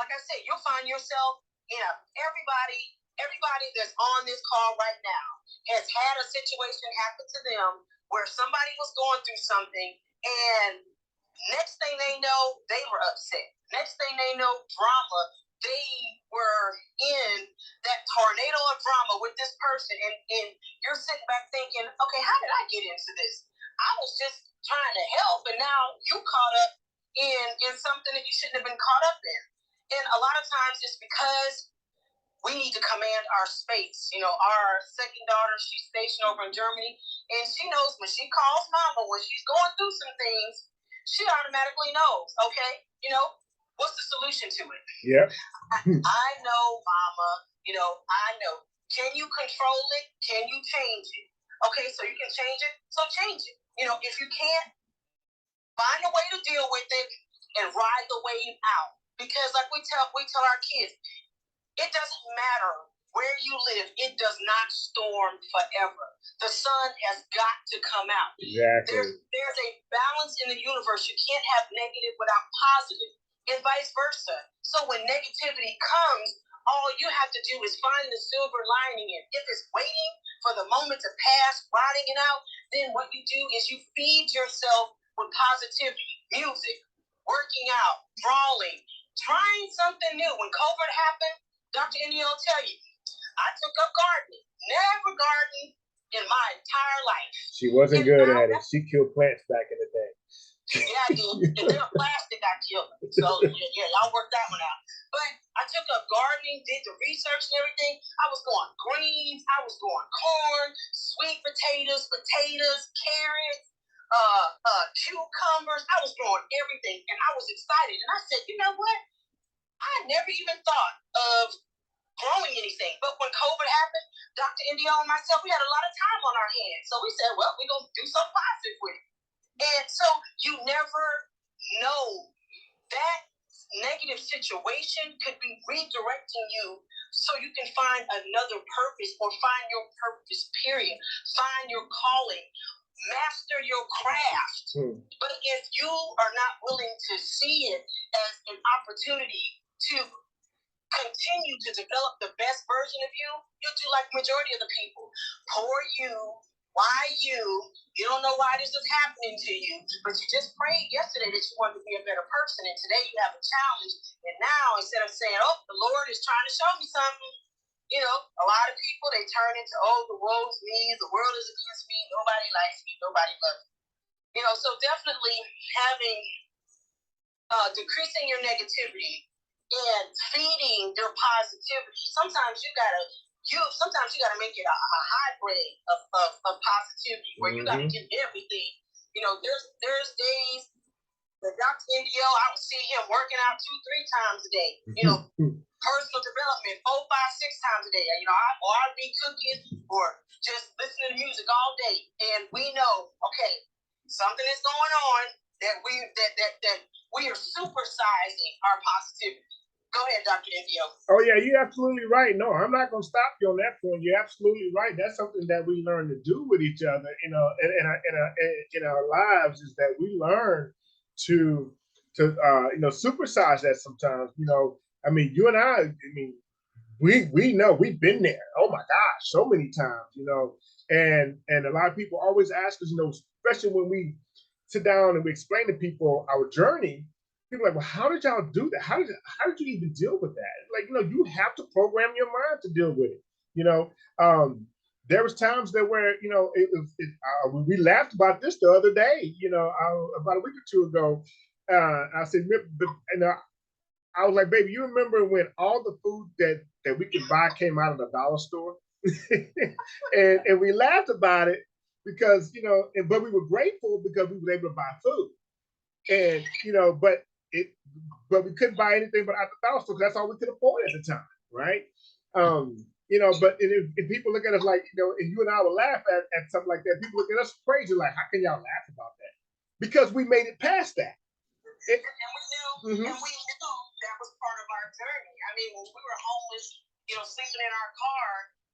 yourself, everybody that's on this call right now has had a situation happen to them where somebody was going through something and next thing they know, they were upset. Next thing they know, drama. They were in that tornado of drama with this person and you're sitting back thinking, okay, how did I get into this? I was just trying to help, and now you caught up in something that you shouldn't have been caught up in. And a lot of times it's because we need to command our space. Our second daughter, she's stationed over in Germany, and she knows when she calls mama, when she's going through some things, she automatically knows, okay, what's the solution to it? Yeah. I know, mama, I know. Can you control it? Can you change it? Okay, so you can change it, so change it. If you can't, find a way to deal with it and ride the wave out. Because like we tell our kids, it doesn't matter where you live, it does not storm forever. The sun has got to come out. Exactly. There's a balance in the universe. You can't have negative without positive, and vice versa. So when negativity comes, all you have to do is find the silver lining in. If it's waiting for the moment to pass, rotting it out, then what you do is you feed yourself with positivity, music, working out, drawing, trying something new. When COVID happened, Dr. India will tell you, I took up gardening. Never gardened in my entire life. She wasn't good at it. She killed plants back in the day. Yeah, I did. If they're plastic, I killed them. So yeah, y'all worked that one out. But I took up gardening, did the research and everything. I was going greens, I was going corn, sweet potatoes, carrots, cucumbers. I was growing everything, and I was excited. And I said, you know what? I never even thought of growing anything. But when COVID happened, Dr. India and myself, we had a lot of time on our hands. So we said, well, we're going to do something positive with it. And so you never know, that negative situation could be redirecting you so you can find another purpose, or find your purpose, period. Find your calling, master your craft. But if you are not willing to see it as an opportunity to continue to develop the best version of you, you'll do like majority of the people. Poor you, why you? You don't know why this is happening to you, but you just prayed yesterday that you wanted to be a better person, and today you have a challenge. And now, instead of saying, oh, the Lord is trying to show me something, you know, a lot of people, they turn into, oh, the woe is me, the world is against me, nobody likes me, nobody loves me. You know, so definitely having, decreasing your negativity and feeding your positivity. Sometimes you gotta make it a hybrid of positivity, where you gotta give everything. You know, there's days that Dr. Indio, I would see him working out 2-3 times a day. You know, personal development 4, 5, 6 times a day. You know, I'd be cooking or just listening to music all day, and we know, okay, something is going on that we are supersizing our positivity. Go ahead, Dr. Indio. Oh yeah, you're absolutely right. No, I'm not going to stop you on that point. You're absolutely right. That's something that we learn to do with each other, you know, in our lives, is that we learn to you know, supersize that sometimes. You know, I mean, you and I mean, we know, we've been there. Oh my gosh, so many times, you know, and a lot of people always ask us, you know, especially when we sit down and we explain to people our journey. People are like, well, how did y'all do that? How did you even deal with that? Like, you know, you have to program your mind to deal with it. You know, there was times that where, you know, we laughed about this the other day. You know, about a week or two ago, I said, and I was like, baby, you remember when all the food that we could buy came out of the dollar store? and we laughed about it because, you know, but we were grateful because we were able to buy food. And, you know, but we couldn't buy anything but at the dollar store, because that's all we could afford at the time, right? You know, but if people look at us like, you know, and you and I would laugh at something like that, people look at us crazy, like, how can y'all laugh about that? Because we made it past that. And we knew that was part of our journey. I mean, when we were homeless, you know, sleeping in our car,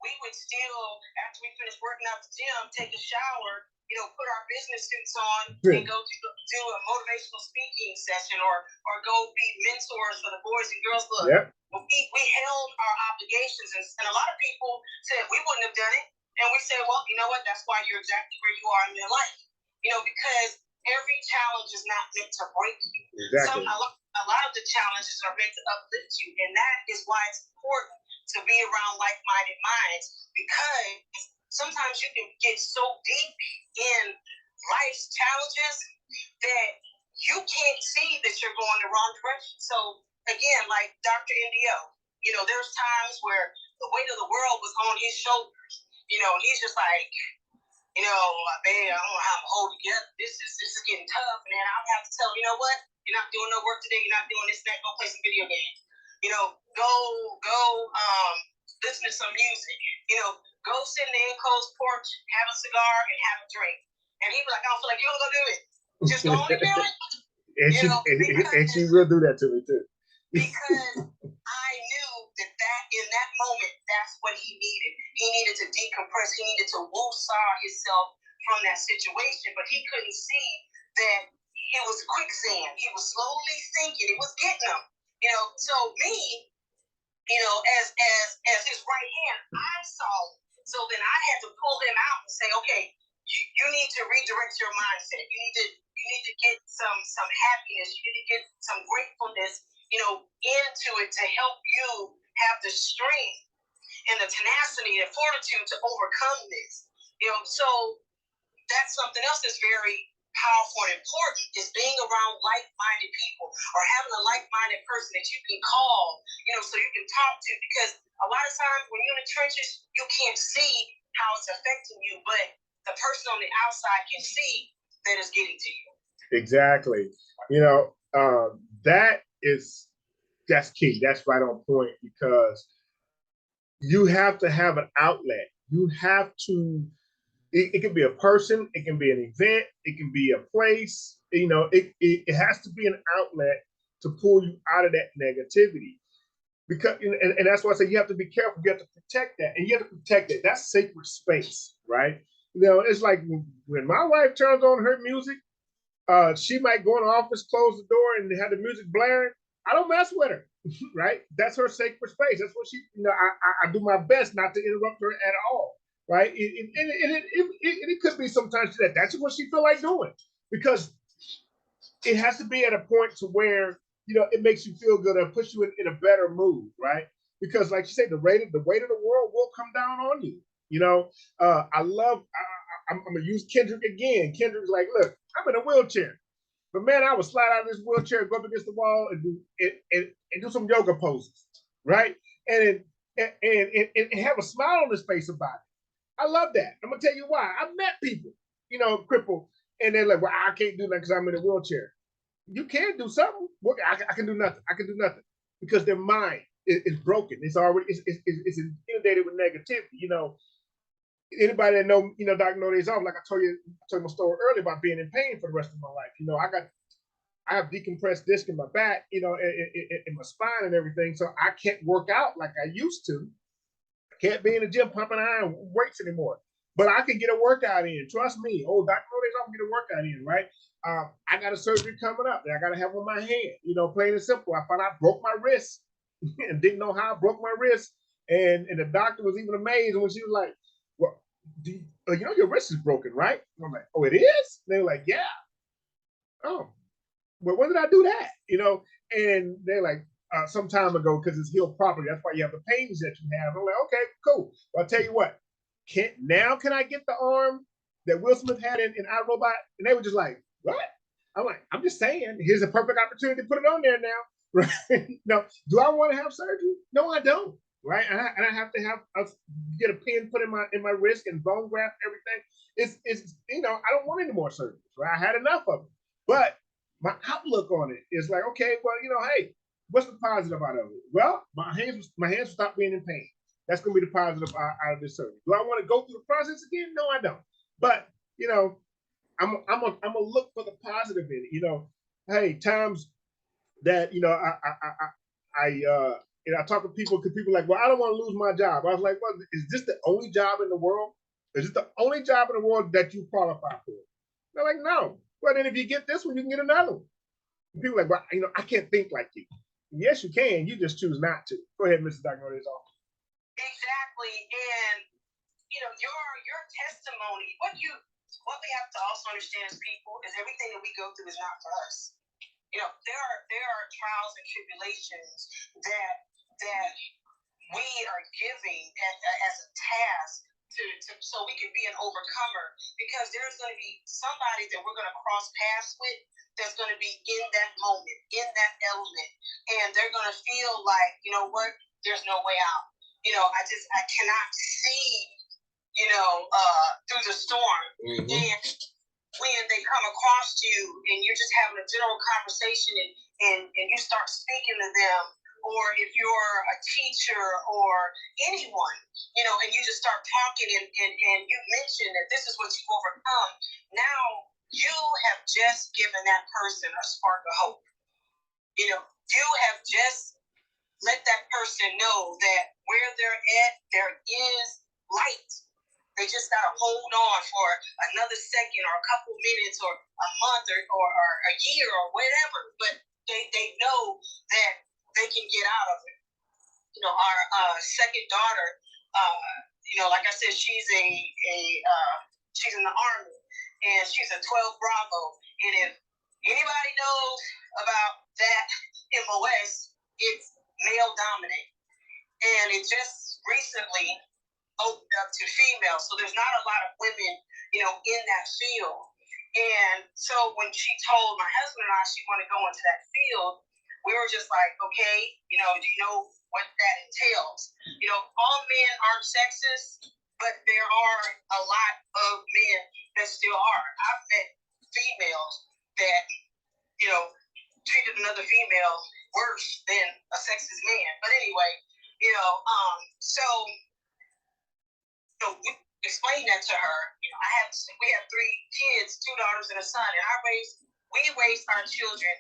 we would still, after we finished working out the gym, take a shower, you know, put our business suits on and go do a motivational speaking session, or go be mentors for the Boys and Girls Club. Yep. We held our obligations, and a lot of people said we wouldn't have done it. And we said, well, you know what? That's why you're exactly where you are in your life. You know, because every challenge is not meant to break you. Exactly. A lot of the challenges are meant to uplift you, and that is why it's important to be around like-minded minds, because sometimes you can get so deep in life's challenges that you can't see that you're going the wrong direction. So again, like Dr. Indio, you know, there's times where the weight of the world was on his shoulders. You know, he's just like, you know, man, I don't know how I'm holding together. This is getting tough. And then I would have to tell him, you know what? You're not doing no work today. You're not doing this, that. Go play some video games. You know, go listen to some music. You know, go sit in the enclosed porch, have a cigar, and have a drink. And he'd be like, I don't feel like you don't go do it. Just go on and do it. And she will do that to me too. Because I knew that in that moment, that's what he needed. He needed to decompress. He needed to woo-saw himself from that situation, but he couldn't see that it was quicksand. He was slowly sinking. It was getting him. So me, as his right hand, I saw it. So then I had to pull him out and say, okay, you need to redirect your mindset. You need to get some happiness. You need to get some gratefulness, into it to help you have the strength and the tenacity and fortitude to overcome this. So that's something else that's very powerful and important, is being around like-minded people, or having a like-minded person that you can call, so you can talk to, because a lot of times when you're in the trenches, you can't see how it's affecting you, but the person on the outside can see that it's getting to you. Exactly. That's key. That's right on point, because you have to have an outlet. You have to, it can be a person, it can be an event, it can be a place, it has to be an outlet to pull you out of that negativity. Because, and that's why I say you have to be careful. You have to protect that, and you have to protect it. That's sacred space, right? It's like when my wife turns on her music, she might go in the office, close the door, and have the music blaring. I don't mess with her, right? That's her sacred space. That's what she, I do my best not to interrupt her at all, right? It could be sometimes that that's what she feel like doing, because it has to be at a point to where, it makes you feel good and puts you in a better mood, right? Because like you say, the weight of the world will come down on you. I'm gonna use Kendrick again. Kendrick's like, look, I'm in a wheelchair, but man, I would slide out of this wheelchair, go up against the wall, and do some yoga poses, right? And have a smile on his face about it. I love that. I'm gonna tell you why. I've met people, crippled, and they're like, well, I can't do that because I'm in a wheelchair. You can do something. I can do nothing. I can do nothing, because their mind is broken. It's already it's inundated with negativity. Anybody that know, Dr. No Days Off, like I told my story earlier about being in pain for the rest of my life. I have decompressed disc in my back, in my spine and everything, so I can't work out like I used to. I can't be in the gym pumping iron weights anymore. But I can get a workout in. Trust me. Oh, Dr. No Days Off can get a workout in, right? I got a surgery coming up that I got to have on my hand. Plain and simple. I found out I broke my wrist and didn't know how I broke my wrist. And the doctor was even amazed when she was like, well, your wrist is broken, right? And I'm like, oh, it is? And they were like, yeah. Oh, well, when did I do that? And they're like, some time ago, because it's healed properly. That's why you have the pains that you have. I'm like, okay, cool. Well, I'll tell you what, can I get the arm that Will Smith had in iRobot? And they were just like, what? I'm like, I'm just saying, here's a perfect opportunity to put it on there now, right? No, do I want to have surgery? No, I don't, right? And I have to get a pin put in my wrist and bone graft, everything. It's I don't want any more surgeries, right? I had enough of them. But my outlook on it is like, okay, well, hey, what's the positive out of it? Well, my hands will stop being in pain. That's going to be the positive out of this surgery. Do I want to go through the process again? No, I don't. But I'm gonna look for the positive in it. Hey, times that I talk to people, because people are like, well, I don't want to lose my job. I was like, well, is this the only job in the world? Is this the only job in the world that you qualify for? They're like, no. Well, then if you get this one, you can get another one. And people are like, well, I can't think like you. Yes, you can. You just choose not to. Go ahead, Mr. Dr. No Days Off. Exactly. And your testimony, what we have to also understand as people is everything that we go through is not for us. There are trials and tribulations that we are giving as a task to so we can be an overcomer, because there's going to be somebody that we're going to cross paths with that's going to be in that moment, in that element, and they're going to feel like, what, there's no way out. I cannot see, through the storm. Mm-hmm. And when they come across you and you're just having a general conversation and you start speaking to them, or if you're a teacher or anyone, and you just start talking and you mention that this is what you've overcome, now you have just given that person a spark of hope. You have just let that person know that where they're at, there is light. They just gotta hold on for another second or a couple minutes or a month or a year or whatever, but they know that they can get out of it. You know, our second daughter, you know, like I said, she's she's in the Army and she's a 12 Bravo. And if anybody knows about that MOS, it's male dominated. And it just recently opened up to females. So there's not a lot of women, you know, in that field. And so when she told my husband and I she wanted to go into that field, we were just like, okay, you know, do you know what that entails? You know, all men aren't sexist, but there are a lot of men that still are. I've met females that, you know, treated another female worse than a sexist man. But anyway, you know, so we explained that to her. You know, we have 3 kids, 2 daughters and a son, and we raised our children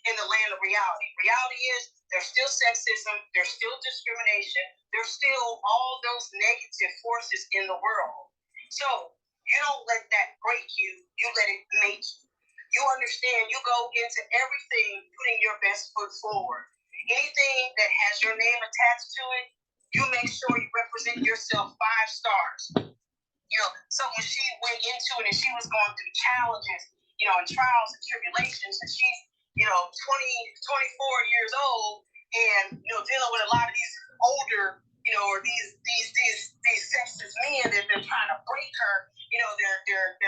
in the land of reality. Reality is there's still sexism, there's still discrimination, there's still all those negative forces in the world. So you don't let that break you, you let it make you. You understand, you go into everything putting your best foot forward. Anything that has your name attached to it, you make sure you represent yourself 5 stars. You know, so when she went into it and she was going through challenges, you know, and trials and tribulations, and she's, you know, 24 years old and, you know, dealing with a lot of these older, you know, or these sexist men that have been trying to break her, you know, they're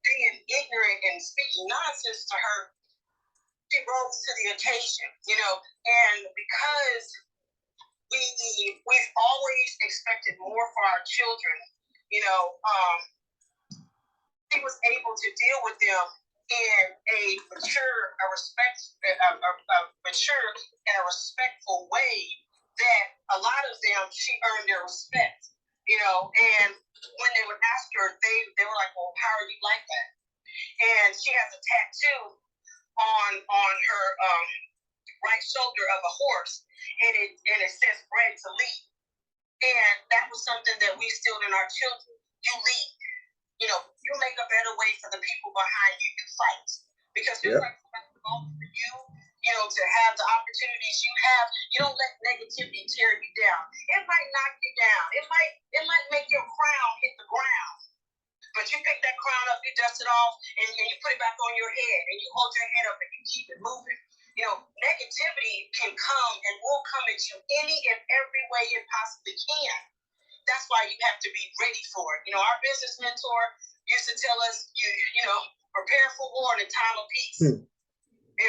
being ignorant and speaking nonsense to her. She rose to the occasion, you know, and because we've always expected more for our children, you know, she was able to deal with them in a mature and a respectful way that a lot of them, she earned their respect, you know, and when they would ask her, they were like, well, how are you like that? And she has a tattoo on her right shoulder of a horse, and it says bred to lead. And that was something that we instilled in our children. You lead. You know, you make a better way for the people behind you. You fight. Because just like somebody vote for you, you know, to have the opportunities you have, you don't let negativity tear you down. It might knock you down. It might make your crown hit the ground. But you pick that crown up, you dust it off, and you put it back on your head, and you hold your head up and you keep it moving. You know, negativity can come and will come at you any and every way it possibly can. That's why you have to be ready for it. You know, our business mentor used to tell us, you know, prepare for war in a time of peace. You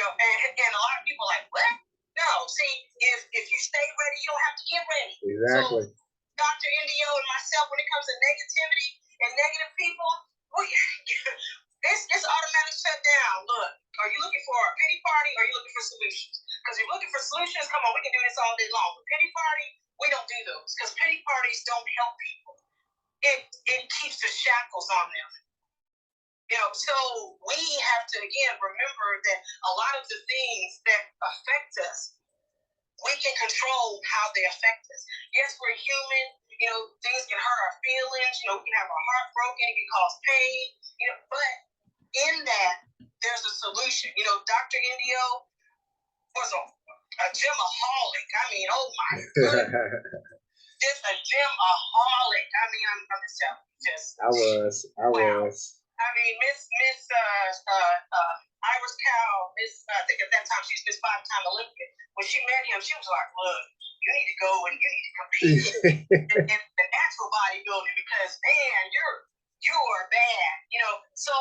know, and a lot of people are like, what? No, see, if you stay ready, you don't have to get ready. Exactly. So, Dr. Indio and myself, when it comes to negativity and negative people, it's automatic shutdown. Look, are you looking for a pity party or are you looking for solutions? Because if you're looking for solutions, come on, we can do this all day long. But pity party, we don't do those because pity parties don't help people. It keeps the shackles on them. You know, so we have to, again, remember that a lot of the things that affect us, we can control how they affect us. Yes, we're human. You know, things can hurt our feelings. You know, we can have our heart broken. It can cause pain. You know, but in that, there's a solution. You know, Dr. Indio was a gymaholic. I mean, oh my goodness. Just a gymaholic. I mean, I'm just telling you, I was. I mean, Miss Iris Cow, I think at that time she's Miss 5-time Olympian. When she met him, she was like, look, you need to go and you need to compete in the natural bodybuilding because, man, you're bad. You know, so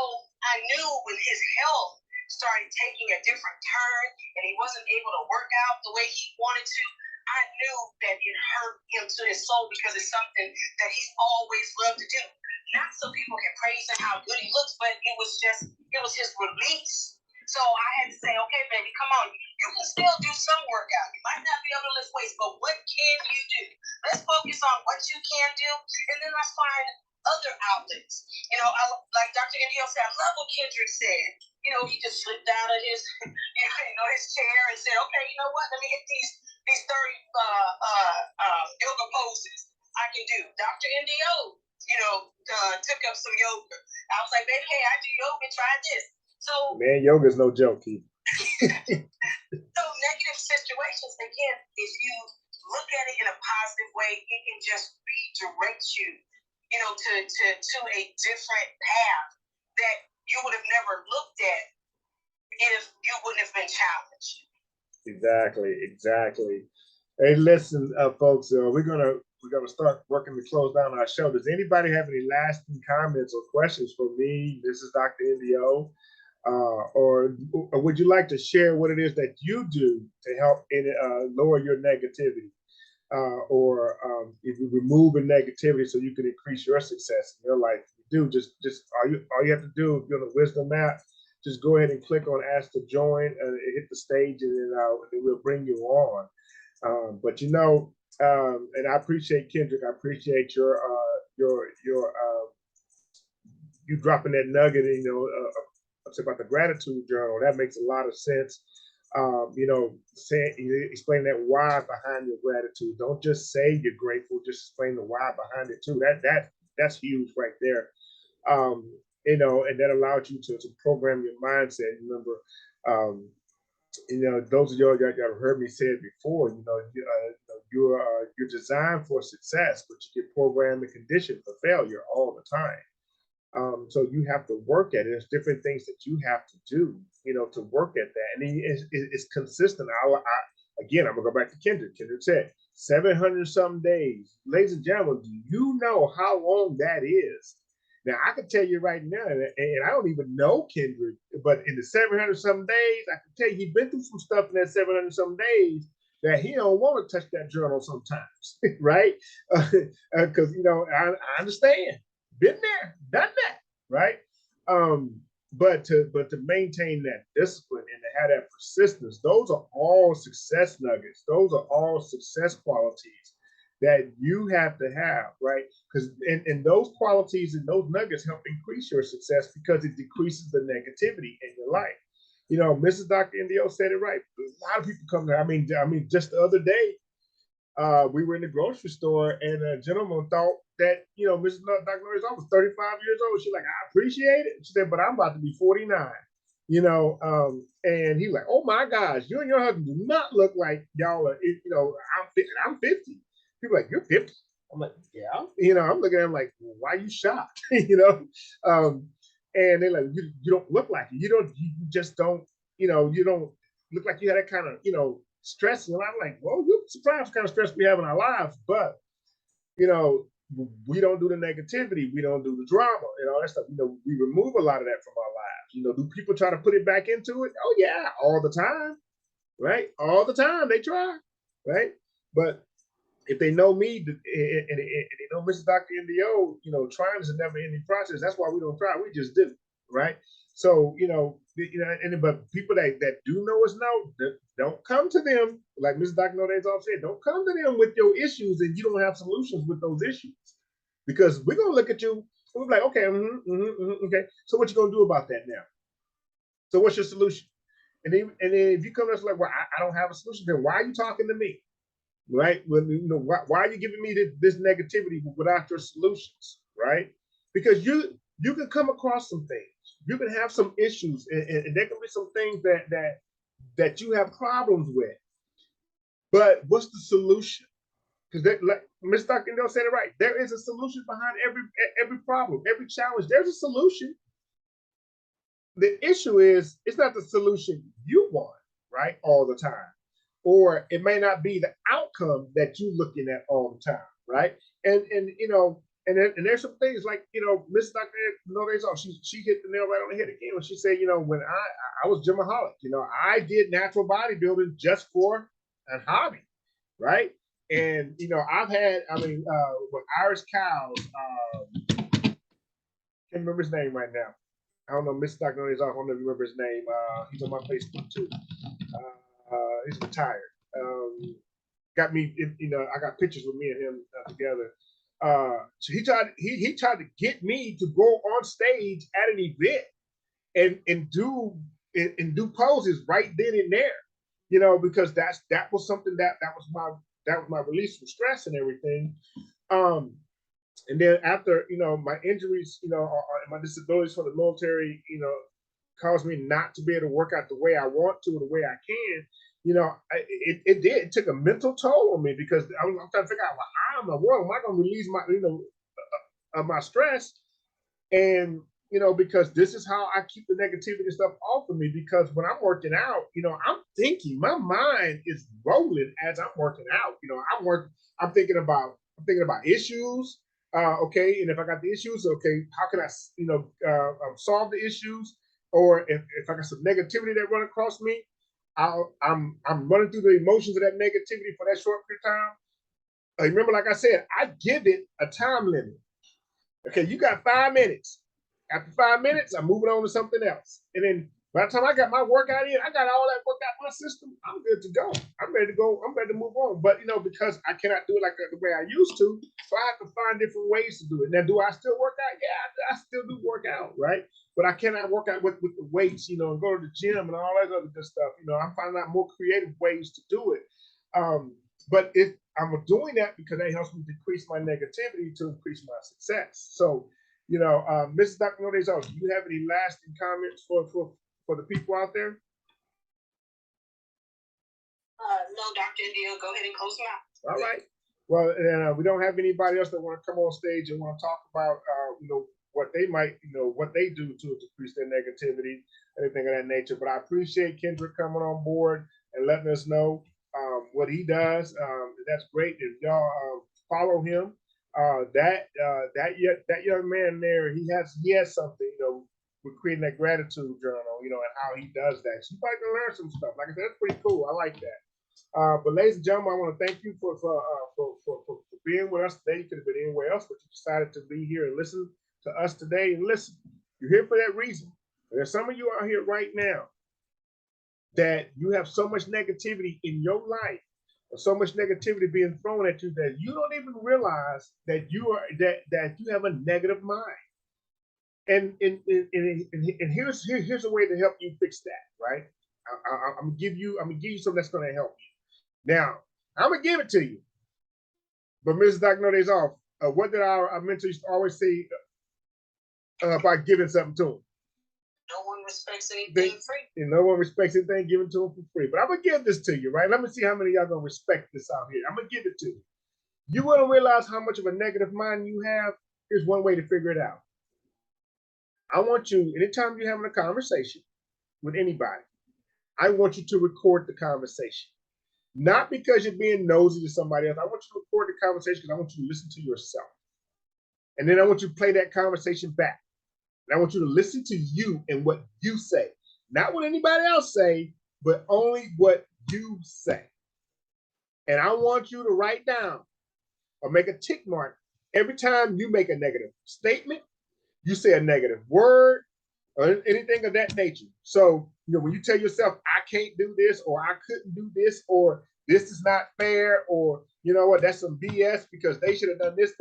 I knew when his health started taking a different turn and he wasn't able to work out the way he wanted to, I knew that it hurt him to his soul because it's something that he's always loved to do. Not so people can praise him how good he looks, but it was his release. So I had to say, okay, baby, come on. You can still do some workout. You might not be able to lift weights, but what can you do? Let's focus on what you can do, and then let's find other outlets. You know, like Dr. Indio said, I love what Kendrick said. You know, he just slipped out of his, his chair and said, okay, you know what? Let me hit these 30 yoga poses I can do. Dr. NDO, took up some yoga. I was like, baby, hey, I do yoga, try this. So man, yoga is no joke, Keith. So negative situations, again, if you look at it in a positive way, it can just redirect you, to a different path that you would have never looked at if you wouldn't have been challenged. Exactly. Hey, listen, folks, we're gonna start working to close down our show. Does anybody have any lasting comments or questions for me? This is Dr. NDO. Or would you like to share what it is that you do to help lower your negativity, or if you remove a negativity so you can increase your success in your life? You do just all you have to do, if you're on the Wisdom app, just go ahead and click on Ask to Join and hit the stage, and then we'll bring you on. But and I appreciate Kendrick. I appreciate your you dropping that nugget. About the gratitude journal. That makes a lot of sense. Explain that why behind your gratitude. Don't just say you're grateful, just explain the why behind it too. That's huge right there. And that allows you to program your mindset. Remember, those of y'all that have heard me say it before, you're designed for success, but you get programmed and conditioned for failure all the time. So you have to work at it. There's different things that you have to do, to work at that. And it's consistent. Again, I'm gonna go back to Kendrick. Kendrick said 700 some days. Ladies and gentlemen, do you know how long that is? Now I can tell you right now, and I don't even know Kendrick, but in the 700 some days, I can tell you he's been through some stuff in that 700 some days that he don't want to touch that journal sometimes, right? Because I understand. Been there, done that, right? But to maintain that discipline and to have that persistence, those are all success nuggets. Those are all success qualities that you have to have, right? Because and those qualities and those nuggets help increase your success because it decreases the negativity in your life. Mrs. Dr. NDO said it right. A lot of people come there. I mean, just the other day, we were in the grocery store and a gentleman thought that, Mrs. Dr. Norris, I was 35 years old. She's like, I appreciate it. She said, but I'm about to be 49, and he's like, oh my gosh, you and your husband do not look like y'all are, I'm 50. People are like, you're 50? I'm like, yeah. I'm looking at him like, well, why are you shocked? And they're like, you don't look like it. You just don't, you don't look like you had that kind of, stress. And I'm like, well, you're surprised what kind of stress we have in our lives, but we don't do the negativity, we don't do the drama and all that stuff. We remove a lot of that from our lives. Do people try to put it back into it? Oh yeah, all the time, right? All the time they try, right? But if they know me and they know Mrs. Dr. NDO, trying is a never ending process. That's why we don't try, we just do, right? So, but people that do know us know, don't come to them, like Mrs. Dr. Noday's often said, don't come to them with your issues and you don't have solutions with those issues. Because we're going to look at you and we're like, okay, okay. So what you going to do about that now? So what's your solution? And then if you come to us like, well, I don't have a solution, then why are you talking to me? Right? Well, why are you giving me this negativity without your solutions? Right? Because you can come across some things. You can have some issues, and there can be some things that you have problems with. But what's the solution? Because like Ms. Dr. NDO said it right. There is a solution behind every problem, every challenge. There's a solution. The issue is it's not the solution you want, right, all the time. Or it may not be the outcome that you're looking at all the time, right? And there's some things like, Miss Dr. Noday's off. She hit the nail right on the head again when she said, when I was gymaholic, I did natural bodybuilding just for a hobby, right? And I've had, with Irish Cows, can't remember his name right now. I don't know, Mr. Dr. Noday's off. I don't remember his name. He's on my Facebook too. He's retired. Got me, I got pictures with me and him together. So he tried to get me to go on stage at an event and do poses right then and there. you know, because that was something that was my release from stress and everything. And then after, you know, my injuries, you know, or my disabilities from the military, you know, caused me not to be able to work out the way I want to, the way I can. You know, it did. It took a mental toll on me because I'm trying to figure out, well, how in the world am I going to release my, you know, my stress? And you know, because this is how I keep the negativity stuff off of me. Because when I'm working out, you know, I'm thinking, my mind is rolling as I'm working out. You know, I'm thinking about issues. Okay, and if I got the issues, okay, how can I, you know, solve the issues? Or if I got some negativity that run across me, I'm running through the emotions of that negativity for that short period of time. Remember, like I said, I give it a time limit. Okay, you got 5 minutes. After 5 minutes, I'm moving on to something else. And then by the time I got my workout in, I got all that work out in my system, I'm good to go. I'm ready to go. I'm ready to move on. But, you know, because I cannot do it like the way I used to, so I have to find different ways to do it. Now, do I still work out? Yeah, I still do work out, right? But I cannot work out with the weights, you know, and go to the gym and all that other good stuff. You know, I'm finding out more creative ways to do it. But if I'm doing that because that helps me decrease my negativity to increase my success. So, you know, Mrs. Dr. Nodez, do you have any lasting comments for the people out there? No, Dr. India, go ahead and close them out. All right. Well, and we don't have anybody else that want to come on stage and want to talk about, you know, what they might, you know, what they do to decrease their negativity, anything of that nature. But I appreciate Kendrick coming on board and letting us know what he does. That's great. If y'all follow him, that young man there, he has something, you know, with creating that gratitude journal, you know, and how he does that. So you might can learn some stuff. Like I said, that's pretty cool. I like that. But ladies and gentlemen, I want to thank you for being with us today. You could have been anywhere else, but you decided to be here and listen to us today. And listen, you're here for that reason. There's some of you out here right now that you have so much negativity in your life, or so much negativity being thrown at you that you don't even realize that you have a negative mind. And here's a way to help you fix that, right? I'm gonna give you something that's gonna help you. Now, I'm gonna give it to you. But Mrs. Dr. Nodez off. What did our mentor used to always say about giving something to him? No one respects anything free. And no one respects anything given to them for free. But I'm gonna give this to you, right? Let me see how many of y'all gonna respect this out here. I'm gonna give it to you. You wanna realize how much of a negative mind you have? Here's one way to figure it out. I want you, anytime you're having a conversation with anybody, I want you to record the conversation. Not because you're being nosy to somebody else. I want you to record the conversation because I want you to listen to yourself. And then I want you to play that conversation back. And I want you to listen to you and what you say. Not what anybody else say, but only what you say. And I want you to write down or make a tick mark every time you make a negative statement, you say a negative word, or anything of that nature. So, you know, when you tell yourself, I can't do this, or I couldn't do this, or this is not fair, or, you know what, that's some BS because they should have done this,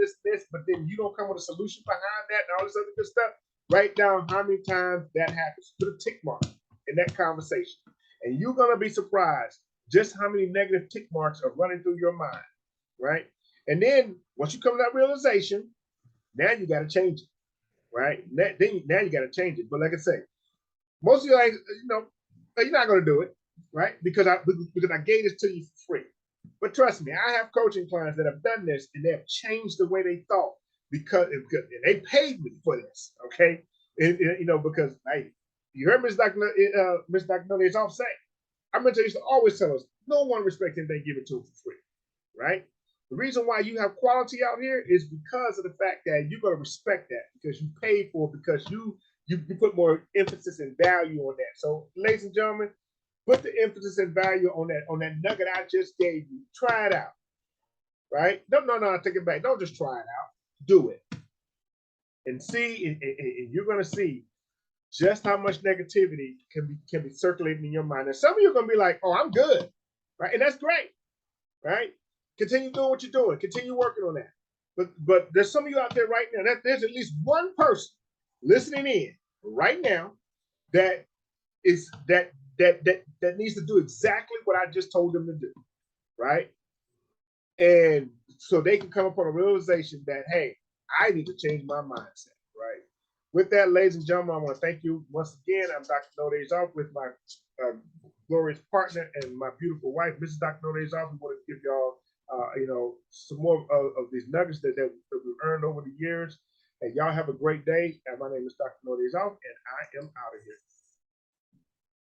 but then you don't come with a solution behind that and all this other good stuff, write down how many times that happens. Put a tick mark in that conversation. And you're going to be surprised just how many negative tick marks are running through your mind, right? And then once you come to that realization, now you got to change it. Right? Now you got to change it. But like I say, most of you, you know, you're not going to do it, right? Because I gave this to you for free. But trust me, I have coaching clients that have done this and they have changed the way they thought because they paid me for this. Okay, you know, because hey, you heard Ms. Dr. Nodez off say, our mentor used to always tell us, no one respects anything given to them for free, right? The reason why you have quality out here is because of the fact that you're going to respect that because you paid for it, because you put more emphasis and value on that. So, ladies and gentlemen, put the emphasis and value on that nugget I just gave you. Try it out, right? No, take it back. Don't just try it out. Do it, and see, and you're going to see just how much negativity can be circulating in your mind. And some of you are going to be like, "Oh, I'm good," right? And that's great, right? Continue doing what you're doing. Continue working on that. But there's some of you out there right now that there's at least one person listening in right now that that needs to do exactly what I just told them to do, right? And so they can come upon a realization that, hey, I need to change my mindset, right? With that, ladies and gentlemen, I want to thank you once again. I'm Dr. No Days Off with my glorious partner and my beautiful wife, Mrs. Dr. No Days Off. We want to give y'all, some more of these nuggets that we've earned over the years. And y'all have a great day. And my name is Dr. No Days Off, and I am out of here.